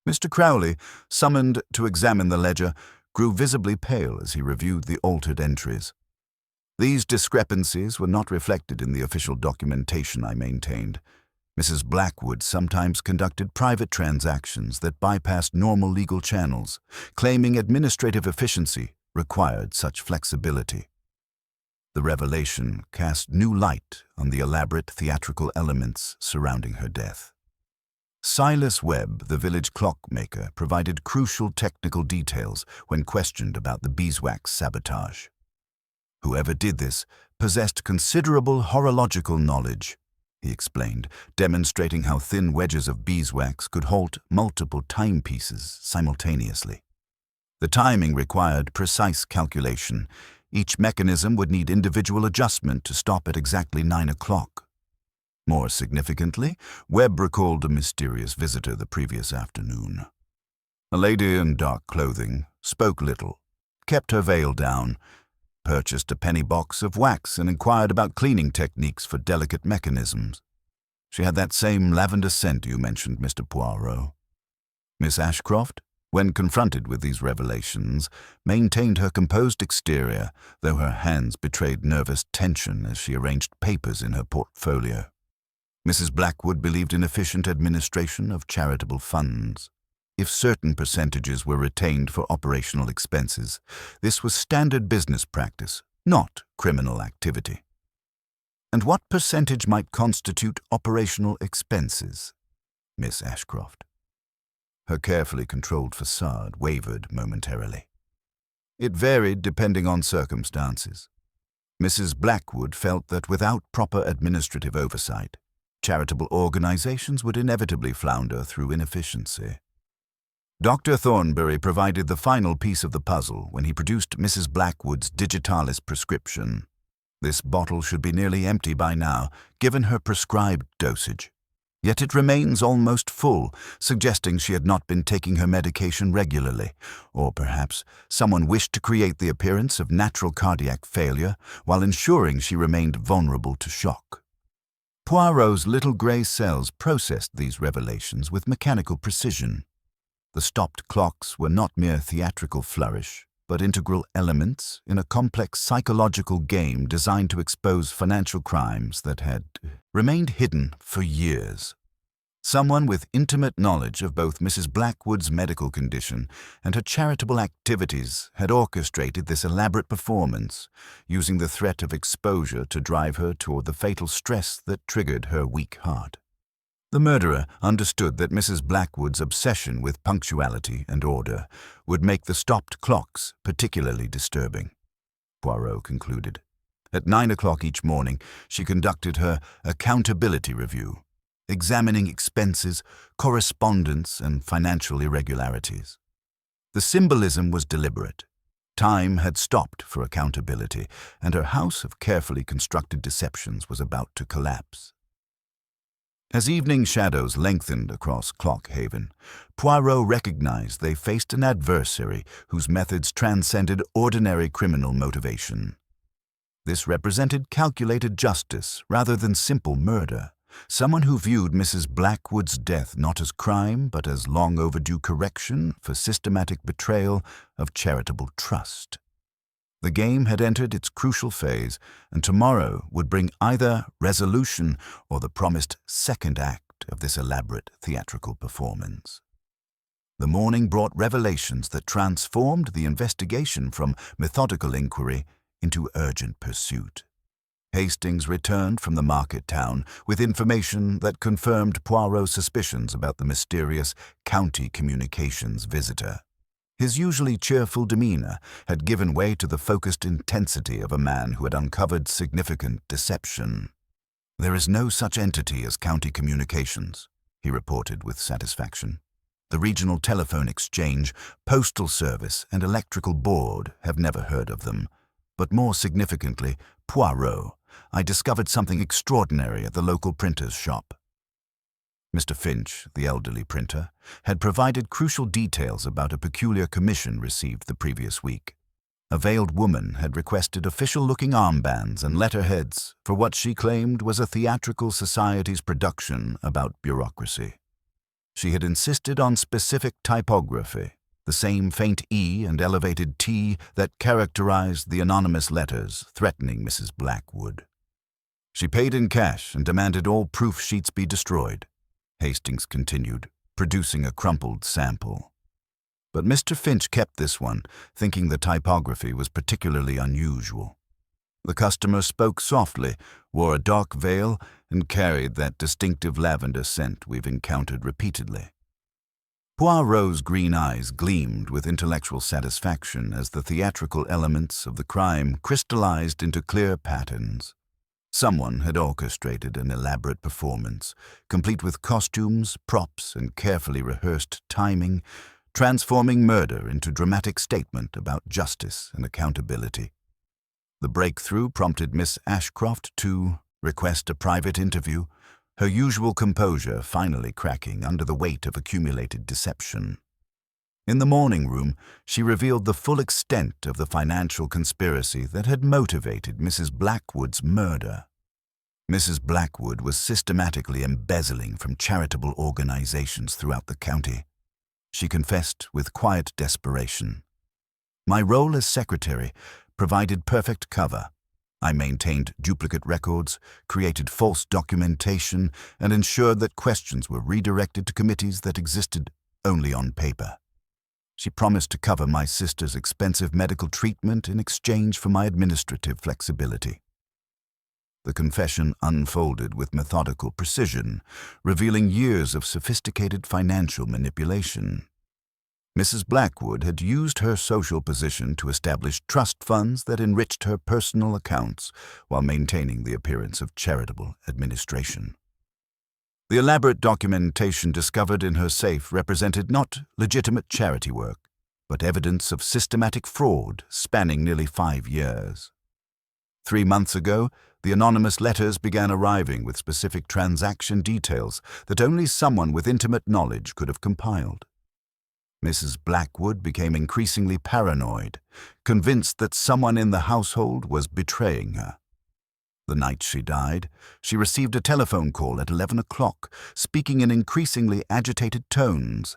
Mr. Crowley, summoned to examine the ledger, grew visibly pale as he reviewed the altered entries. These discrepancies were not reflected in the official documentation I maintained. Mrs. Blackwood sometimes conducted private transactions that bypassed normal legal channels, claiming administrative efficiency required such flexibility. The revelation cast new light on the elaborate theatrical elements surrounding her death. Silas Webb, the village clockmaker, provided crucial technical details when questioned about the beeswax sabotage. "Whoever did this possessed considerable horological knowledge," he explained, demonstrating how thin wedges of beeswax could halt multiple timepieces simultaneously. The timing required precise calculation. Each mechanism would need individual adjustment to stop at exactly 9 o'clock. More significantly, Webb recalled a mysterious visitor the previous afternoon. A lady in dark clothing, spoke little, kept her veil down, purchased a penny box of wax and inquired about cleaning techniques for delicate mechanisms. She had that same lavender scent you mentioned, Mr. Poirot. Miss Ashcroft, when confronted with these revelations, maintained her composed exterior, though her hands betrayed nervous tension as she arranged papers in her portfolio. Mrs. Blackwood believed in efficient administration of charitable funds. If certain percentages were retained for operational expenses, this was standard business practice, not criminal activity. And what percentage might constitute operational expenses, Miss Ashcroft? Her carefully controlled facade wavered momentarily. It varied depending on circumstances. Mrs. Blackwood felt that without proper administrative oversight, charitable organizations would inevitably flounder through inefficiency. Dr. Thornbury provided the final piece of the puzzle when he produced Mrs. Blackwood's digitalis prescription. This bottle should be nearly empty by now, given her prescribed dosage. Yet it remains almost full, suggesting she had not been taking her medication regularly, or perhaps someone wished to create the appearance of natural cardiac failure while ensuring she remained vulnerable to shock. Poirot's little grey cells processed these revelations with mechanical precision. The stopped clocks were not mere theatrical flourish, but integral elements in a complex psychological game designed to expose financial crimes that had remained hidden for years. Someone with intimate knowledge of both Mrs. Blackwood's medical condition and her charitable activities had orchestrated this elaborate performance, using the threat of exposure to drive her toward the fatal stress that triggered her weak heart. The murderer understood that Mrs. Blackwood's obsession with punctuality and order would make the stopped clocks particularly disturbing, Poirot concluded. At 9 o'clock each morning, she conducted her accountability review, examining expenses, correspondence, and financial irregularities. The symbolism was deliberate. Time had stopped for accountability, and her house of carefully constructed deceptions was about to collapse. As evening shadows lengthened across Clockhaven, Poirot recognized they faced an adversary whose methods transcended ordinary criminal motivation. This represented calculated justice rather than simple murder, someone who viewed Mrs. Blackwood's death not as crime but as long overdue correction for systematic betrayal of charitable trust. The game had entered its crucial phase, and tomorrow would bring either resolution or the promised second act of this elaborate theatrical performance. The morning brought revelations that transformed the investigation from methodical inquiry into urgent pursuit. Hastings returned from the market town with information that confirmed Poirot's suspicions about the mysterious county communications visitor. His usually cheerful demeanor had given way to the focused intensity of a man who had uncovered significant deception. "There is no such entity as county communications," he reported with satisfaction. "The regional telephone exchange, postal service, and electrical board have never heard of them. But more significantly, Poirot, I discovered something extraordinary at the local printer's shop." Mr. Finch, the elderly printer, had provided crucial details about a peculiar commission received the previous week. A veiled woman had requested official-looking armbands and letterheads for what she claimed was a theatrical society's production about bureaucracy. She had insisted on specific typography, the same faint E and elevated T that characterized the anonymous letters threatening Mrs. Blackwood. "She paid in cash and demanded all proof sheets be destroyed," Hastings continued, producing a crumpled sample. But Mr. Finch kept this one, thinking the typography was particularly unusual. The customer spoke softly, wore a dark veil, and carried that distinctive lavender scent we've encountered repeatedly. Poirot's green eyes gleamed with intellectual satisfaction as the theatrical elements of the crime crystallized into clear patterns. Someone had orchestrated an elaborate performance, complete with costumes, props, and carefully rehearsed timing, transforming murder into dramatic statement about justice and accountability. The breakthrough prompted Miss Ashcroft to request a private interview, her usual composure finally cracking under the weight of accumulated deception. In the morning room, she revealed the full extent of the financial conspiracy that had motivated Mrs. Blackwood's murder. Mrs. Blackwood was systematically embezzling from charitable organizations throughout the county. She confessed with quiet desperation. "My role as secretary provided perfect cover. I maintained duplicate records, created false documentation, and ensured that questions were redirected to committees that existed only on paper. She promised to cover my sister's expensive medical treatment in exchange for my administrative flexibility. The confession unfolded with methodical precision, revealing years of sophisticated financial manipulation. Mrs. Blackwood had used her social position to establish trust funds that enriched her personal accounts while maintaining the appearance of charitable administration. The elaborate documentation discovered in her safe represented not legitimate charity work, but evidence of systematic fraud spanning nearly 5 years. 3 months ago, the anonymous letters began arriving with specific transaction details that only someone with intimate knowledge could have compiled. Mrs. Blackwood became increasingly paranoid, convinced that someone in the household was betraying her. The night she died, she received a telephone call at 11 o'clock, speaking in increasingly agitated tones.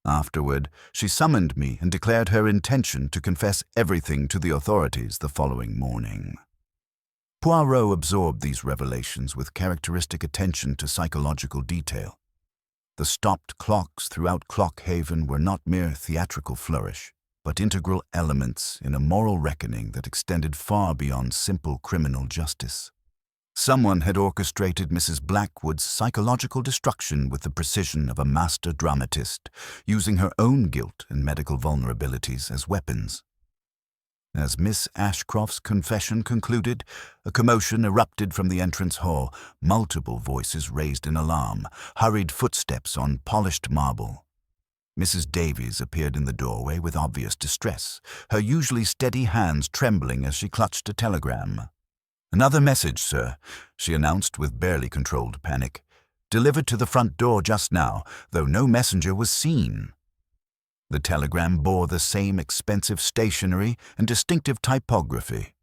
Afterward, she summoned me and declared her intention to confess everything to the authorities the following morning. Poirot absorbed these revelations with characteristic attention to psychological detail. The stopped clocks throughout Clockhaven were not mere theatrical flourish, but integral elements in a moral reckoning that extended far beyond simple criminal justice. Someone had orchestrated Mrs. Blackwood's psychological destruction with the precision of a master dramatist, using her own guilt and medical vulnerabilities as weapons. As Miss Ashcroft's confession concluded, a commotion erupted from the entrance hall, multiple voices raised in alarm, hurried footsteps on polished marble. Mrs. Davies appeared in the doorway with obvious distress, her usually steady hands trembling as she clutched a telegram. "Another message, sir," she announced with barely controlled panic. "Delivered to the front door just now, though no messenger was seen." The telegram bore the same expensive stationery and distinctive typography.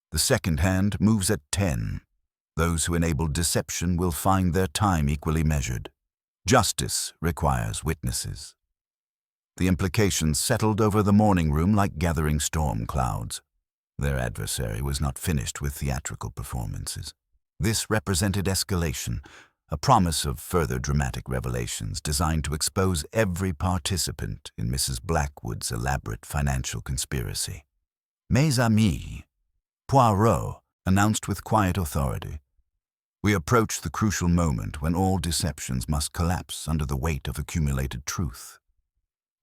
"The second hand moves at 10. Those who enable deception will find their time equally measured. Justice requires witnesses." The implications settled over the morning room like gathering storm clouds. Their adversary was not finished with theatrical performances. This represented escalation, a promise of further dramatic revelations designed to expose every participant in Mrs. Blackwood's elaborate financial conspiracy. "Mes amis," Poirot announced with quiet authority. "We approach the crucial moment when all deceptions must collapse under the weight of accumulated truth.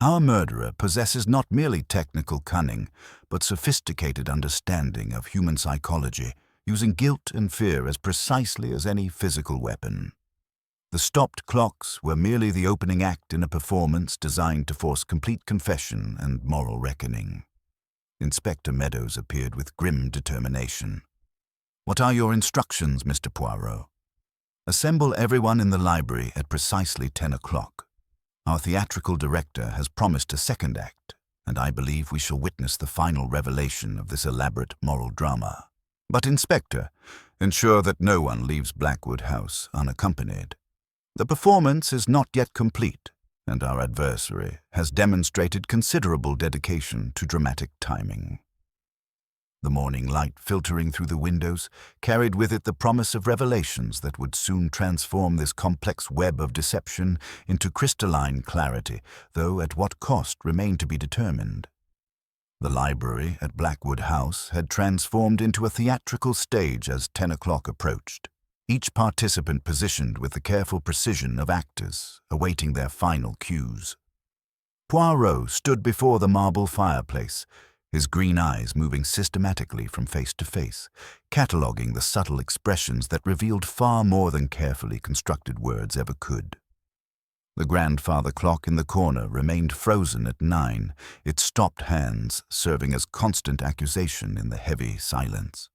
Our murderer possesses not merely technical cunning, but sophisticated understanding of human psychology, using guilt and fear as precisely as any physical weapon. The stopped clocks were merely the opening act in a performance designed to force complete confession and moral reckoning." Inspector Meadows appeared with grim determination. "What are your instructions, Mr. Poirot?" "Assemble everyone in the library at precisely 10 o'clock. Our theatrical director has promised a second act, and I believe we shall witness the final revelation of this elaborate moral drama. But, Inspector, ensure that no one leaves Blackwood House unaccompanied. The performance is not yet complete, and our adversary has demonstrated considerable dedication to dramatic timing." The morning light filtering through the windows carried with it the promise of revelations that would soon transform this complex web of deception into crystalline clarity, though at what cost remained to be determined. The library at Blackwood House had transformed into a theatrical stage as 10 o'clock approached, each participant positioned with the careful precision of actors, awaiting their final cues. Poirot stood before the marble fireplace, his green eyes moving systematically from face to face, cataloguing the subtle expressions that revealed far more than carefully constructed words ever could. The grandfather clock in the corner remained frozen at 9, its stopped hands serving as constant accusation in the heavy silence.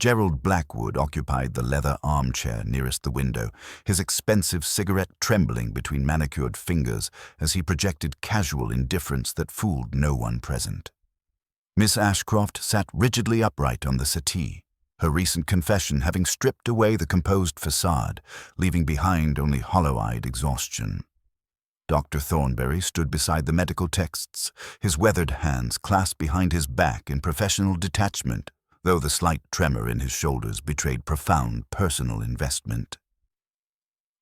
Gerald Blackwood occupied the leather armchair nearest the window, his expensive cigarette trembling between manicured fingers as he projected casual indifference that fooled no one present. Miss Ashcroft sat rigidly upright on the settee, her recent confession having stripped away the composed facade, leaving behind only hollow-eyed exhaustion. Dr. Thornberry stood beside the medical texts, his weathered hands clasped behind his back in professional detachment, though the slight tremor in his shoulders betrayed profound personal investment.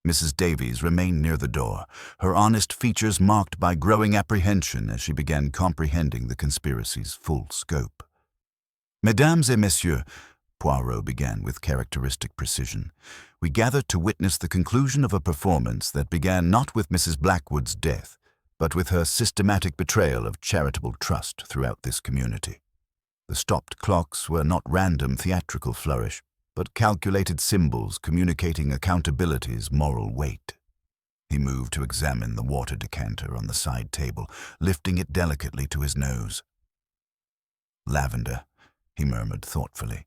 Mrs. Davies remained near the door, her honest features marked by growing apprehension as she began comprehending the conspiracy's full scope. "Mesdames et messieurs," Poirot began with characteristic precision, "we gathered to witness the conclusion of a performance that began not with Mrs. Blackwood's death, but with her systematic betrayal of charitable trust throughout this community. The stopped clocks were not random theatrical flourish, but calculated symbols communicating accountability's moral weight." He moved to examine the water decanter on the side table, lifting it delicately to his nose. "Lavender," he murmured thoughtfully.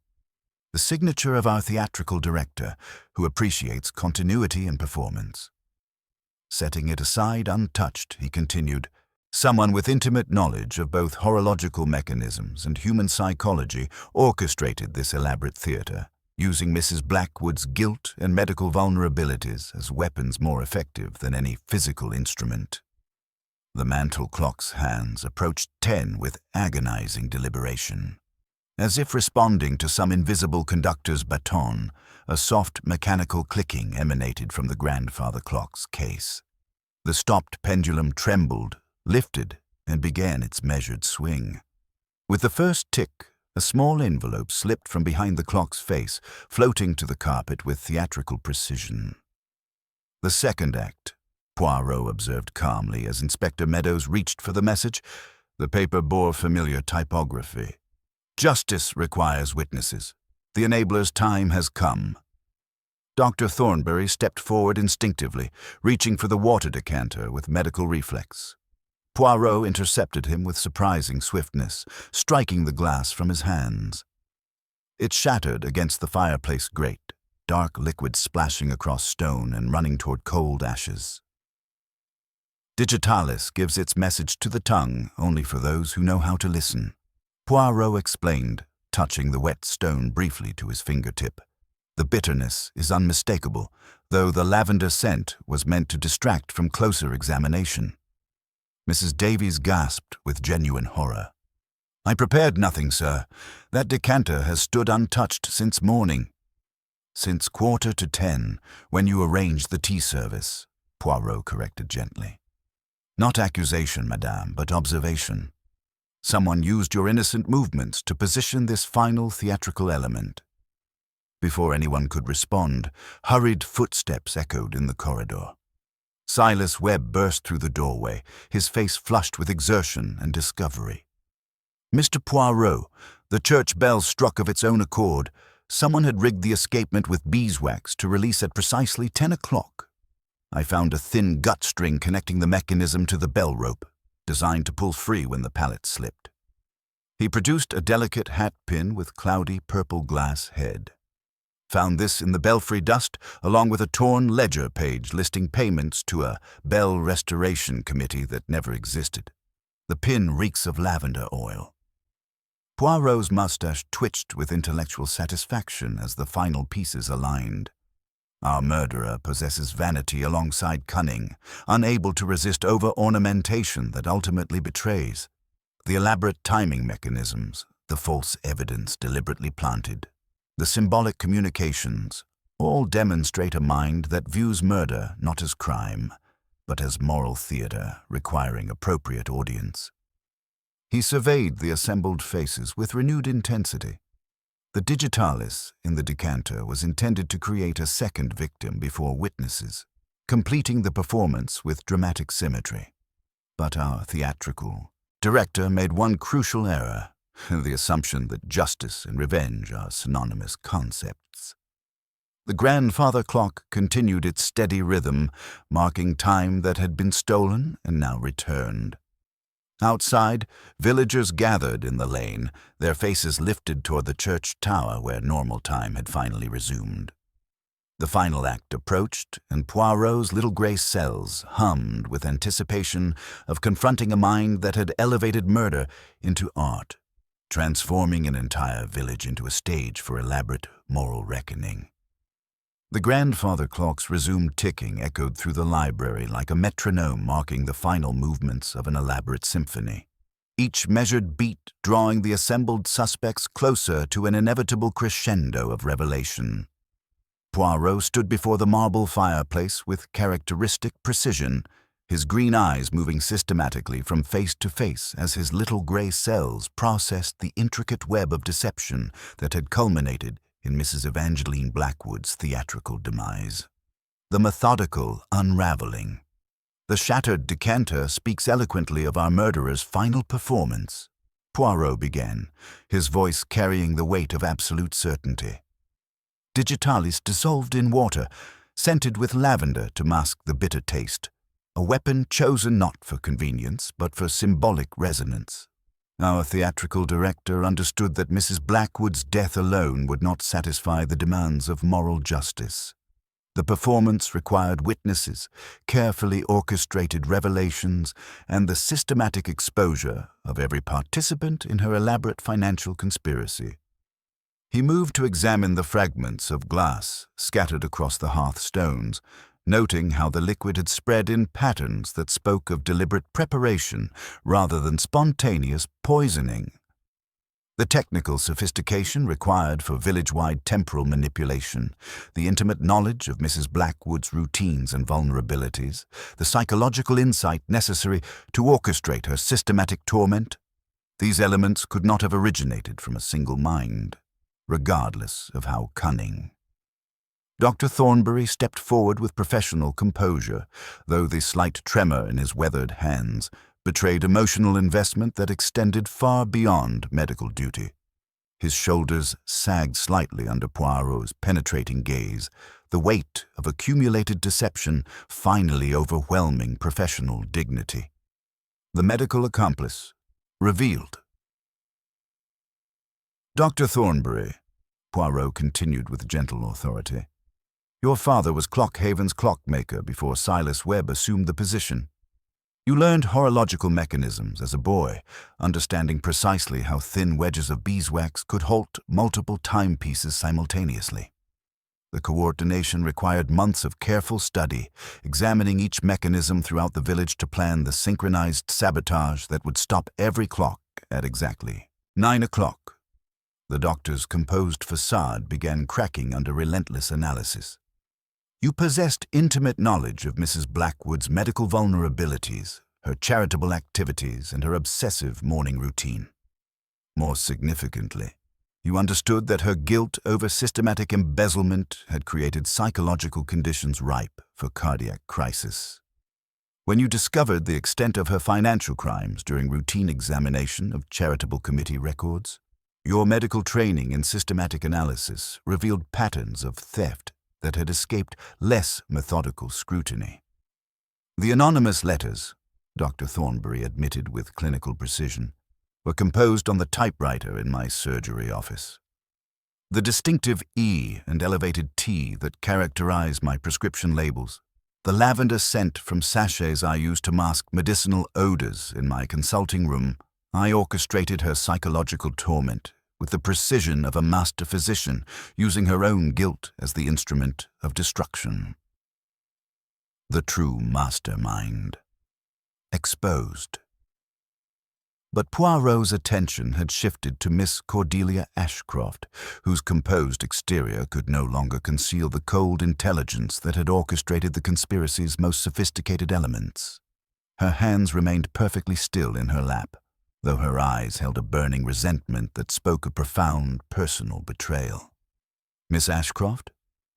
"The signature of our theatrical director, who appreciates continuity in performance." Setting it aside untouched, he continued, "Someone with intimate knowledge of both horological mechanisms and human psychology orchestrated this elaborate theater, using Mrs. Blackwood's guilt and medical vulnerabilities as weapons more effective than any physical instrument." The mantel clock's hands approached 10 with agonizing deliberation. As if responding to some invisible conductor's baton, a soft mechanical clicking emanated from the grandfather clock's case. The stopped pendulum trembled, lifted, and began its measured swing. With the first tick, a small envelope slipped from behind the clock's face, floating to the carpet with theatrical precision. "The second act," Poirot observed calmly as Inspector Meadows reached for the message. The paper bore familiar typography. "Justice requires witnesses. The enabler's time has come." Dr. Thornbury stepped forward instinctively, reaching for the water decanter with medical reflex. Poirot intercepted him with surprising swiftness, striking the glass from his hands. It shattered against the fireplace grate, dark liquid splashing across stone and running toward cold ashes. "Digitalis gives its message to the tongue only for those who know how to listen," Poirot explained, touching the wet stone briefly to his fingertip. "The bitterness is unmistakable, though the lavender scent was meant to distract from closer examination." Mrs. Davies gasped with genuine horror. "I prepared nothing, sir. That decanter has stood untouched since morning." "Since 9:45, when you arranged the tea service," Poirot corrected gently. "Not accusation, madame, but observation. Someone used your innocent movements to position this final theatrical element." Before anyone could respond, hurried footsteps echoed in the corridor. Silas Webb burst through the doorway, his face flushed with exertion and discovery. "Mr. Poirot, the church bell struck of its own accord. Someone had rigged the escapement with beeswax to release at precisely 10 o'clock. I found a thin gut string connecting the mechanism to the bell rope, designed to pull free when the pallet slipped." He produced a delicate hat pin with cloudy purple glass head. "Found this in the belfry dust, along with a torn ledger page listing payments to a bell restoration committee that never existed. The pin reeks of lavender oil." Poirot's mustache twitched with intellectual satisfaction as the final pieces aligned. Our murderer possesses vanity alongside cunning, unable to resist over-ornamentation that ultimately betrays. The elaborate timing mechanisms, the false evidence deliberately planted, the symbolic communications, all demonstrate a mind that views murder not as crime, but as moral theater requiring appropriate audience. He surveyed the assembled faces with renewed intensity. The digitalis in the decanter was intended to create a second victim before witnesses, completing the performance with dramatic symmetry. But our theatrical director made one crucial error, the assumption that justice and revenge are synonymous concepts. The grandfather clock continued its steady rhythm, marking time that had been stolen and now returned. Outside, villagers gathered in the lane, their faces lifted toward the church tower where normal time had finally resumed. The final act approached, and Poirot's little gray cells hummed with anticipation of confronting a mind that had elevated murder into art, transforming an entire village into a stage for elaborate moral reckoning. The grandfather clock's resumed ticking echoed through the library like a metronome marking the final movements of an elaborate symphony, each measured beat drawing the assembled suspects closer to an inevitable crescendo of revelation. Poirot stood before the marble fireplace with characteristic precision, his green eyes moving systematically from face to face as his little gray cells processed the intricate web of deception that had culminated in Mrs. Evangeline Blackwood's theatrical demise. The methodical unraveling. The shattered decanter speaks eloquently of our murderer's final performance. Poirot began, his voice carrying the weight of absolute certainty. Digitalis dissolved in water, scented with lavender to mask the bitter taste, a weapon chosen not for convenience but for symbolic resonance. Our theatrical director understood that Mrs. Blackwood's death alone would not satisfy the demands of moral justice. The performance required witnesses, carefully orchestrated revelations, and the systematic exposure of every participant in her elaborate financial conspiracy. He moved to examine the fragments of glass scattered across the hearthstones, noting how the liquid had spread in patterns that spoke of deliberate preparation rather than spontaneous poisoning. The technical sophistication required for village-wide temporal manipulation, the intimate knowledge of Mrs. Blackwood's routines and vulnerabilities, the psychological insight necessary to orchestrate her systematic torment, these elements could not have originated from a single mind, regardless of how cunning. Dr. Thornbury stepped forward with professional composure, though the slight tremor in his weathered hands betrayed emotional investment that extended far beyond medical duty. His shoulders sagged slightly under Poirot's penetrating gaze, the weight of accumulated deception finally overwhelming professional dignity. The medical accomplice revealed. Dr. Thornbury, Poirot continued with gentle authority, your father was Clockhaven's clockmaker before Silas Webb assumed the position. You learned horological mechanisms as a boy, understanding precisely how thin wedges of beeswax could halt multiple timepieces simultaneously. The coordination required months of careful study, examining each mechanism throughout the village to plan the synchronized sabotage that would stop every clock at exactly 9 o'clock. The doctor's composed facade began cracking under relentless analysis. You possessed intimate knowledge of Mrs. Blackwood's medical vulnerabilities, her charitable activities, and her obsessive morning routine. More significantly, you understood that her guilt over systematic embezzlement had created psychological conditions ripe for cardiac crisis. When you discovered the extent of her financial crimes during routine examination of charitable committee records, your medical training in systematic analysis revealed patterns of theft that had escaped less methodical scrutiny. The anonymous letters, Dr. Thornbury admitted with clinical precision, were composed on the typewriter in my surgery office. The distinctive E and elevated T that characterize my prescription labels, the lavender scent from sachets I used to mask medicinal odors in my consulting room, I orchestrated her psychological torment with the precision of a master physician using her own guilt as the instrument of destruction. The true mastermind. Exposed. But Poirot's attention had shifted to Miss Cordelia Ashcroft, whose composed exterior could no longer conceal the cold intelligence that had orchestrated the conspiracy's most sophisticated elements. Her hands remained perfectly still in her lap, though her eyes held a burning resentment that spoke of profound personal betrayal. Miss Ashcroft,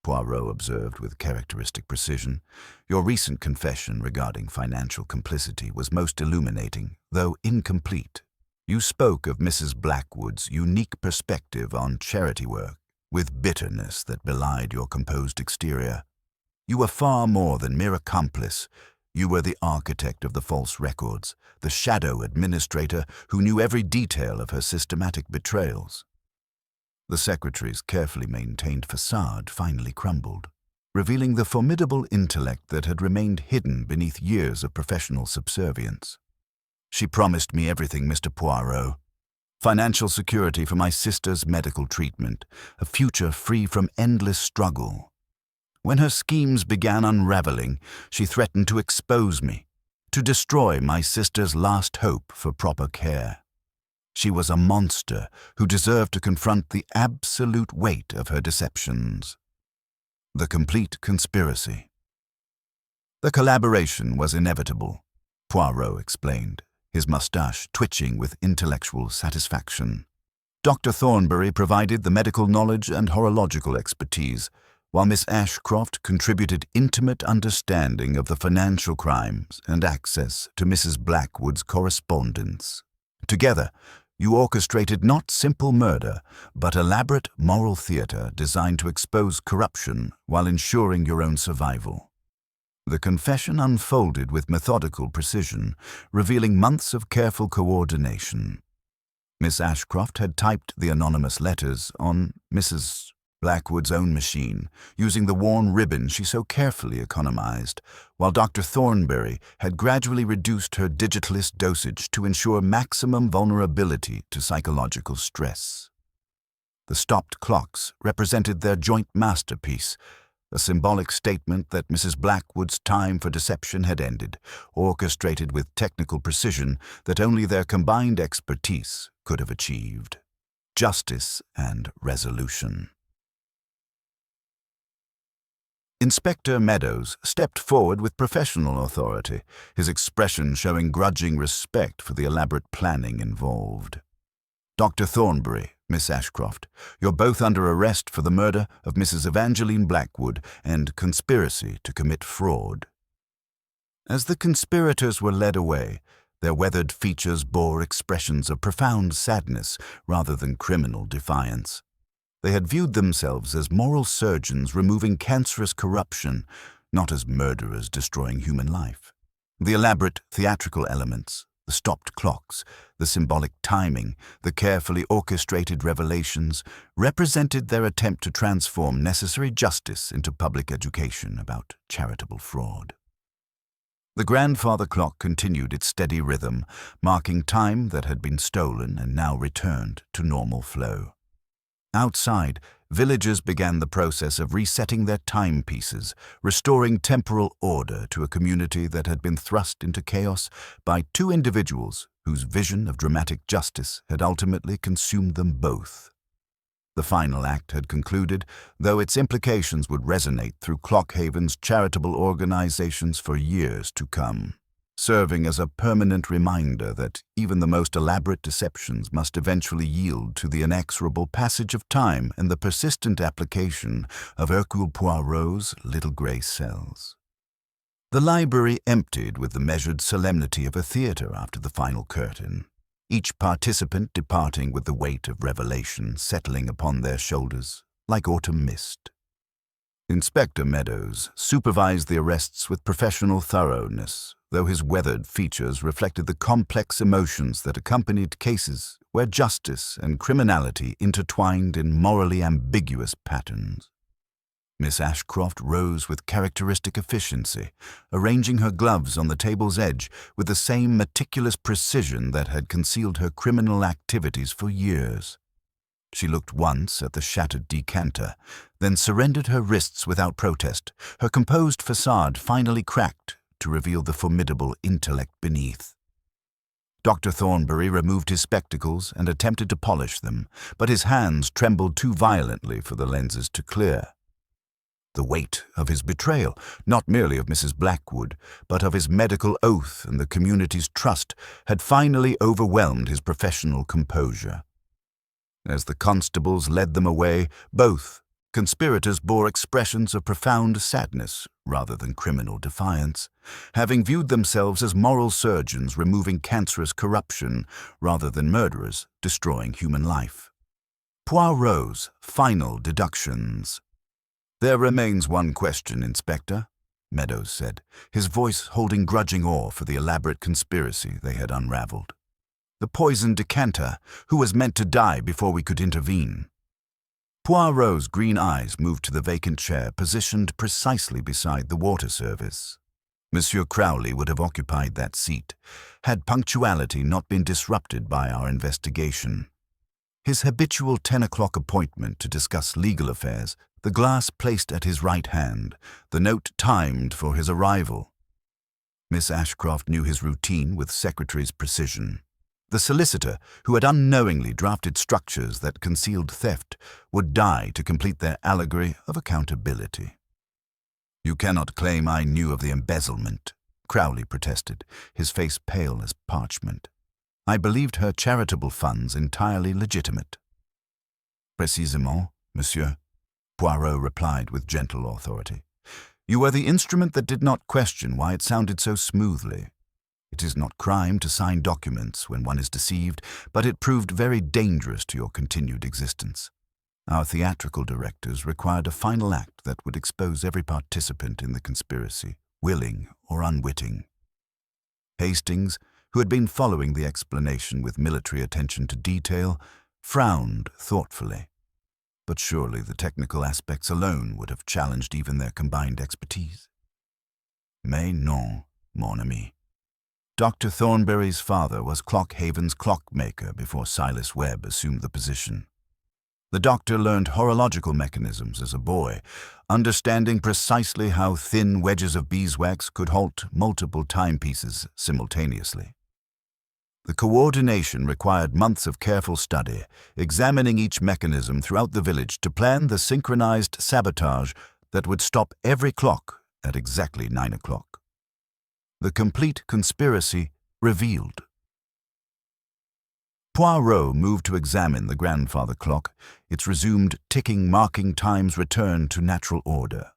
Poirot observed with characteristic precision, your recent confession regarding financial complicity was most illuminating, though incomplete. You spoke of Mrs. Blackwood's unique perspective on charity work, with bitterness that belied your composed exterior. You were far more than mere accomplice. You were the architect of the false records, the shadow administrator who knew every detail of her systematic betrayals. The secretary's carefully maintained facade finally crumbled, revealing the formidable intellect that had remained hidden beneath years of professional subservience. She promised me everything, Mr. Poirot. Financial security for my sister's medical treatment, a future free from endless struggle. When her schemes began unraveling, she threatened to expose me, to destroy my sister's last hope for proper care. She was a monster who deserved to confront the absolute weight of her deceptions. The complete conspiracy. The collaboration was inevitable, Poirot explained, his mustache twitching with intellectual satisfaction. Dr. Thornbury provided the medical knowledge and horological expertise, while Miss Ashcroft contributed intimate understanding of the financial crimes and access to Mrs. Blackwood's correspondence. Together, you orchestrated not simple murder, but elaborate moral theater designed to expose corruption while ensuring your own survival. The confession unfolded with methodical precision, revealing months of careful coordination. Miss Ashcroft had typed the anonymous letters on Mrs. Blackwood's own machine, using the worn ribbon she so carefully economized, while Dr. Thornbury had gradually reduced her digitalist dosage to ensure maximum vulnerability to psychological stress. The stopped clocks represented their joint masterpiece, a symbolic statement that Mrs. Blackwood's time for deception had ended, orchestrated with technical precision that only their combined expertise could have achieved. Justice and resolution. Inspector Meadows stepped forward with professional authority, his expression showing grudging respect for the elaborate planning involved. Dr. Thornbury, Miss Ashcroft, you're both under arrest for the murder of Mrs. Evangeline Blackwood and conspiracy to commit fraud. As the conspirators were led away, their weathered features bore expressions of profound sadness rather than criminal defiance. They had viewed themselves as moral surgeons removing cancerous corruption, not as murderers destroying human life. The elaborate theatrical elements, the stopped clocks, the symbolic timing, the carefully orchestrated revelations represented their attempt to transform necessary justice into public education about charitable fraud. The grandfather clock continued its steady rhythm, marking time that had been stolen and now returned to normal flow. Outside, villagers began the process of resetting their timepieces, restoring temporal order to a community that had been thrust into chaos by two individuals whose vision of dramatic justice had ultimately consumed them both. The final act had concluded, though its implications would resonate through Clockhaven's charitable organizations for years to come, serving as a permanent reminder that even the most elaborate deceptions must eventually yield to the inexorable passage of time and the persistent application of Hercule Poirot's little grey cells. The library emptied with the measured solemnity of a theater after the final curtain, each participant departing with the weight of revelation settling upon their shoulders like autumn mist. Inspector Meadows supervised the arrests with professional thoroughness, though his weathered features reflected the complex emotions that accompanied cases where justice and criminality intertwined in morally ambiguous patterns. Miss Ashcroft rose with characteristic efficiency, arranging her gloves on the table's edge with the same meticulous precision that had concealed her criminal activities for years. She looked once at the shattered decanter, then surrendered her wrists without protest, her composed facade finally cracked to reveal the formidable intellect beneath. Dr. Thornbury removed his spectacles and attempted to polish them, but his hands trembled too violently for the lenses to clear. The weight of his betrayal, not merely of Mrs. Blackwood, but of his medical oath and the community's trust, had finally overwhelmed his professional composure. As the constables led them away, both conspirators bore expressions of profound sadness rather than criminal defiance, having viewed themselves as moral surgeons removing cancerous corruption rather than murderers destroying human life. Poirot's final deductions. "There remains one question, Inspector," Meadows said, his voice holding grudging awe for the elaborate conspiracy they had unraveled. "The poisoned decanter, who was meant to die before we could intervene." Poirot's green eyes moved to the vacant chair positioned precisely beside the water service. Monsieur Crowley would have occupied that seat, had punctuality not been disrupted by our investigation. His habitual 10 o'clock appointment to discuss legal affairs, the glass placed at his right hand, the note timed for his arrival. Miss Ashcroft knew his routine with secretary's precision. The solicitor, who had unknowingly drafted structures that concealed theft, would die to complete their allegory of accountability. You cannot claim I knew of the embezzlement, Crowley protested, his face pale as parchment. I believed her charitable funds entirely legitimate. Précisément, monsieur, Poirot replied with gentle authority. You were the instrument that did not question why it sounded so smoothly. It is not crime to sign documents when one is deceived, but it proved very dangerous to your continued existence. Our theatrical directors required a final act that would expose every participant in the conspiracy, willing or unwitting. Hastings, who had been following the explanation with military attention to detail, frowned thoughtfully. But surely the technical aspects alone would have challenged even their combined expertise. Mais non, mon ami. Dr. Thornberry's father was Clockhaven's clockmaker before Silas Webb assumed the position. The doctor learned horological mechanisms as a boy, understanding precisely how thin wedges of beeswax could halt multiple timepieces simultaneously. The coordination required months of careful study, examining each mechanism throughout the village to plan the synchronized sabotage that would stop every clock at exactly 9 o'clock. The complete conspiracy revealed. Poirot moved to examine the grandfather clock, its resumed ticking marking time's return to natural order.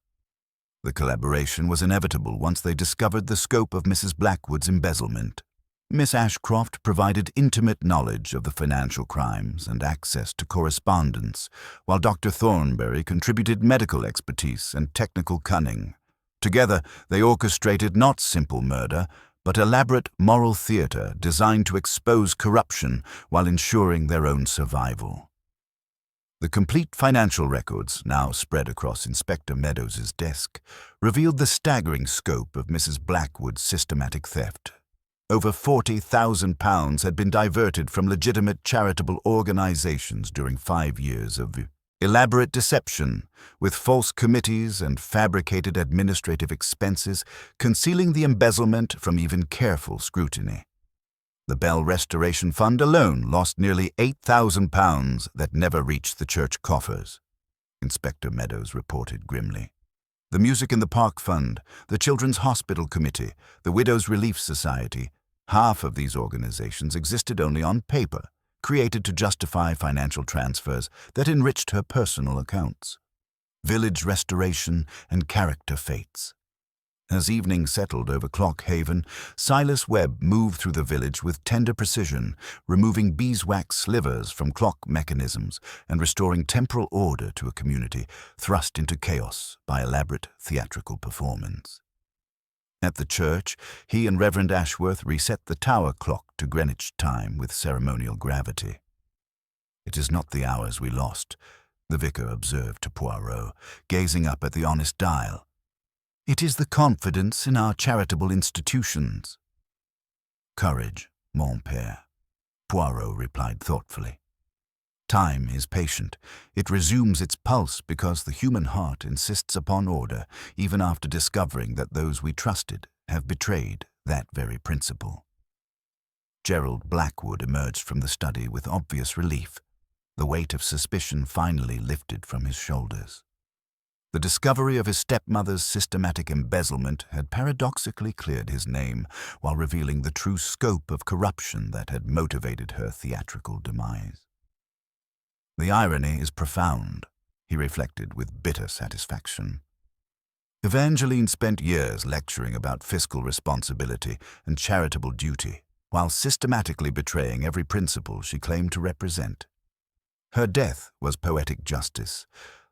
The collaboration was inevitable once they discovered the scope of Mrs. Blackwood's embezzlement. Miss Ashcroft provided intimate knowledge of the financial crimes and access to correspondence, while Dr. Thornberry contributed medical expertise and technical cunning. Together, they orchestrated not simple murder, but elaborate moral theater designed to expose corruption while ensuring their own survival. The complete financial records, now spread across Inspector Meadows's desk, revealed the staggering scope of Mrs. Blackwood's systematic theft. Over £40,000 had been diverted from legitimate charitable organizations during 5 years of elaborate deception, with false committees and fabricated administrative expenses concealing the embezzlement from even careful scrutiny. The Bell Restoration Fund alone lost nearly £8,000 that never reached the church coffers, Inspector Meadows reported grimly. The Music in the Park Fund, the Children's Hospital Committee, the Widows' Relief Society, half of these organizations existed only on paper, created to justify financial transfers that enriched her personal accounts. Village restoration and character fates. As evening settled over Clockhaven, Silas Webb moved through the village with tender precision, removing beeswax slivers from clock mechanisms and restoring temporal order to a community thrust into chaos by elaborate theatrical performance. At the church, he and Reverend Ashworth reset the tower clock to Greenwich time with ceremonial gravity. "It is not the hours we lost," the vicar observed to Poirot, gazing up at the honest dial. "It is the confidence in our charitable institutions." "Courage, mon père," Poirot replied thoughtfully. "Time is patient. It resumes its pulse because the human heart insists upon order, even after discovering that those we trusted have betrayed that very principle." Gerald Blackwood emerged from the study with obvious relief. The weight of suspicion finally lifted from his shoulders. The discovery of his stepmother's systematic embezzlement had paradoxically cleared his name, while revealing the true scope of corruption that had motivated her theatrical demise. "The irony is profound," he reflected with bitter satisfaction. Evangeline spent years lecturing about fiscal responsibility and charitable duty, while systematically betraying every principle she claimed to represent. Her death was poetic justice,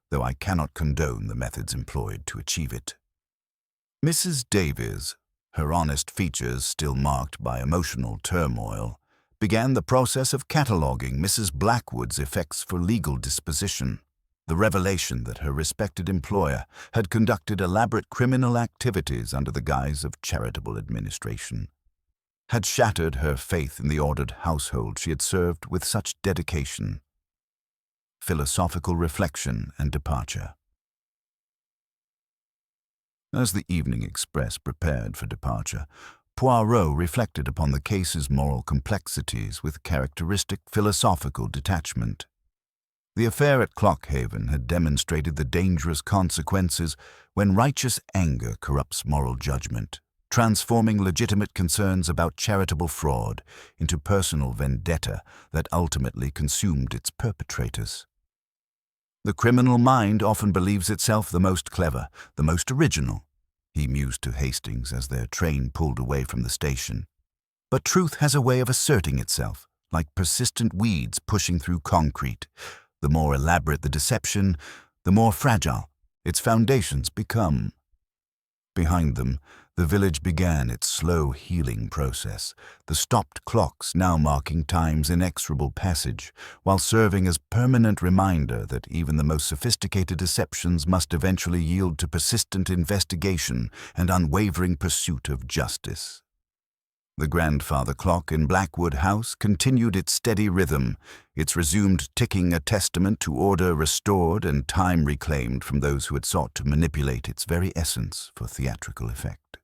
though I cannot condone the methods employed to achieve it. Mrs. Davies, her honest features still marked by emotional turmoil, began the process of cataloguing Mrs. Blackwood's effects for legal disposition. The revelation that her respected employer had conducted elaborate criminal activities under the guise of charitable administration had shattered her faith in the ordered household she had served with such dedication. Philosophical reflection and departure. As the evening express prepared for departure, Poirot reflected upon the case's moral complexities with characteristic philosophical detachment. The affair at Clockhaven had demonstrated the dangerous consequences when righteous anger corrupts moral judgment, transforming legitimate concerns about charitable fraud into personal vendetta that ultimately consumed its perpetrators. The criminal mind often believes itself the most clever, the most original, he mused to Hastings as their train pulled away from the station. But truth has a way of asserting itself, like persistent weeds pushing through concrete. The more elaborate the deception, the more fragile its foundations become. Behind them, the village began its slow healing process, the stopped clocks now marking time's inexorable passage, while serving as permanent reminder that even the most sophisticated deceptions must eventually yield to persistent investigation and unwavering pursuit of justice. The grandfather clock in Blackwood House continued its steady rhythm, its resumed ticking a testament to order restored and time reclaimed from those who had sought to manipulate its very essence for theatrical effect.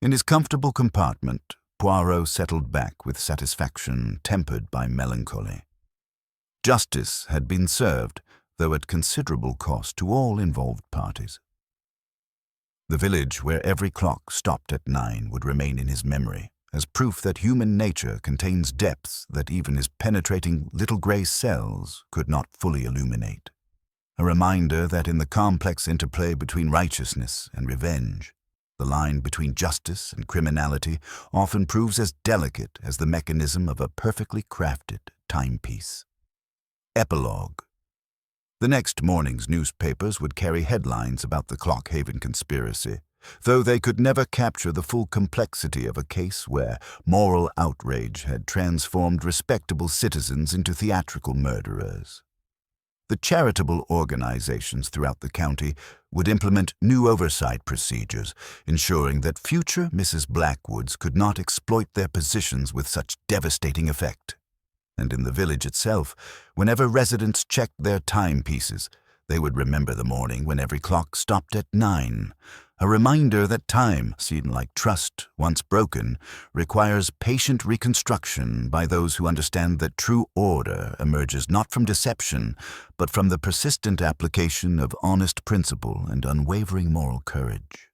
In his comfortable compartment, Poirot settled back with satisfaction tempered by melancholy. Justice had been served, though at considerable cost to all involved parties. The village where every clock stopped at 9 would remain in his memory, as proof that human nature contains depths that even his penetrating little grey cells could not fully illuminate. A reminder that in the complex interplay between righteousness and revenge, the line between justice and criminality often proves as delicate as the mechanism of a perfectly crafted timepiece. Epilogue. The next morning's newspapers would carry headlines about the Clockhaven conspiracy, though they could never capture the full complexity of a case where moral outrage had transformed respectable citizens into theatrical murderers. The charitable organizations throughout the county would implement new oversight procedures, ensuring that future Mrs. Blackwoods could not exploit their positions with such devastating effect. And in the village itself, whenever residents checked their timepieces, they would remember the morning when every clock stopped at 9, a reminder that time, seen like trust, once broken, requires patient reconstruction by those who understand that true order emerges not from deception, but from the persistent application of honest principle and unwavering moral courage.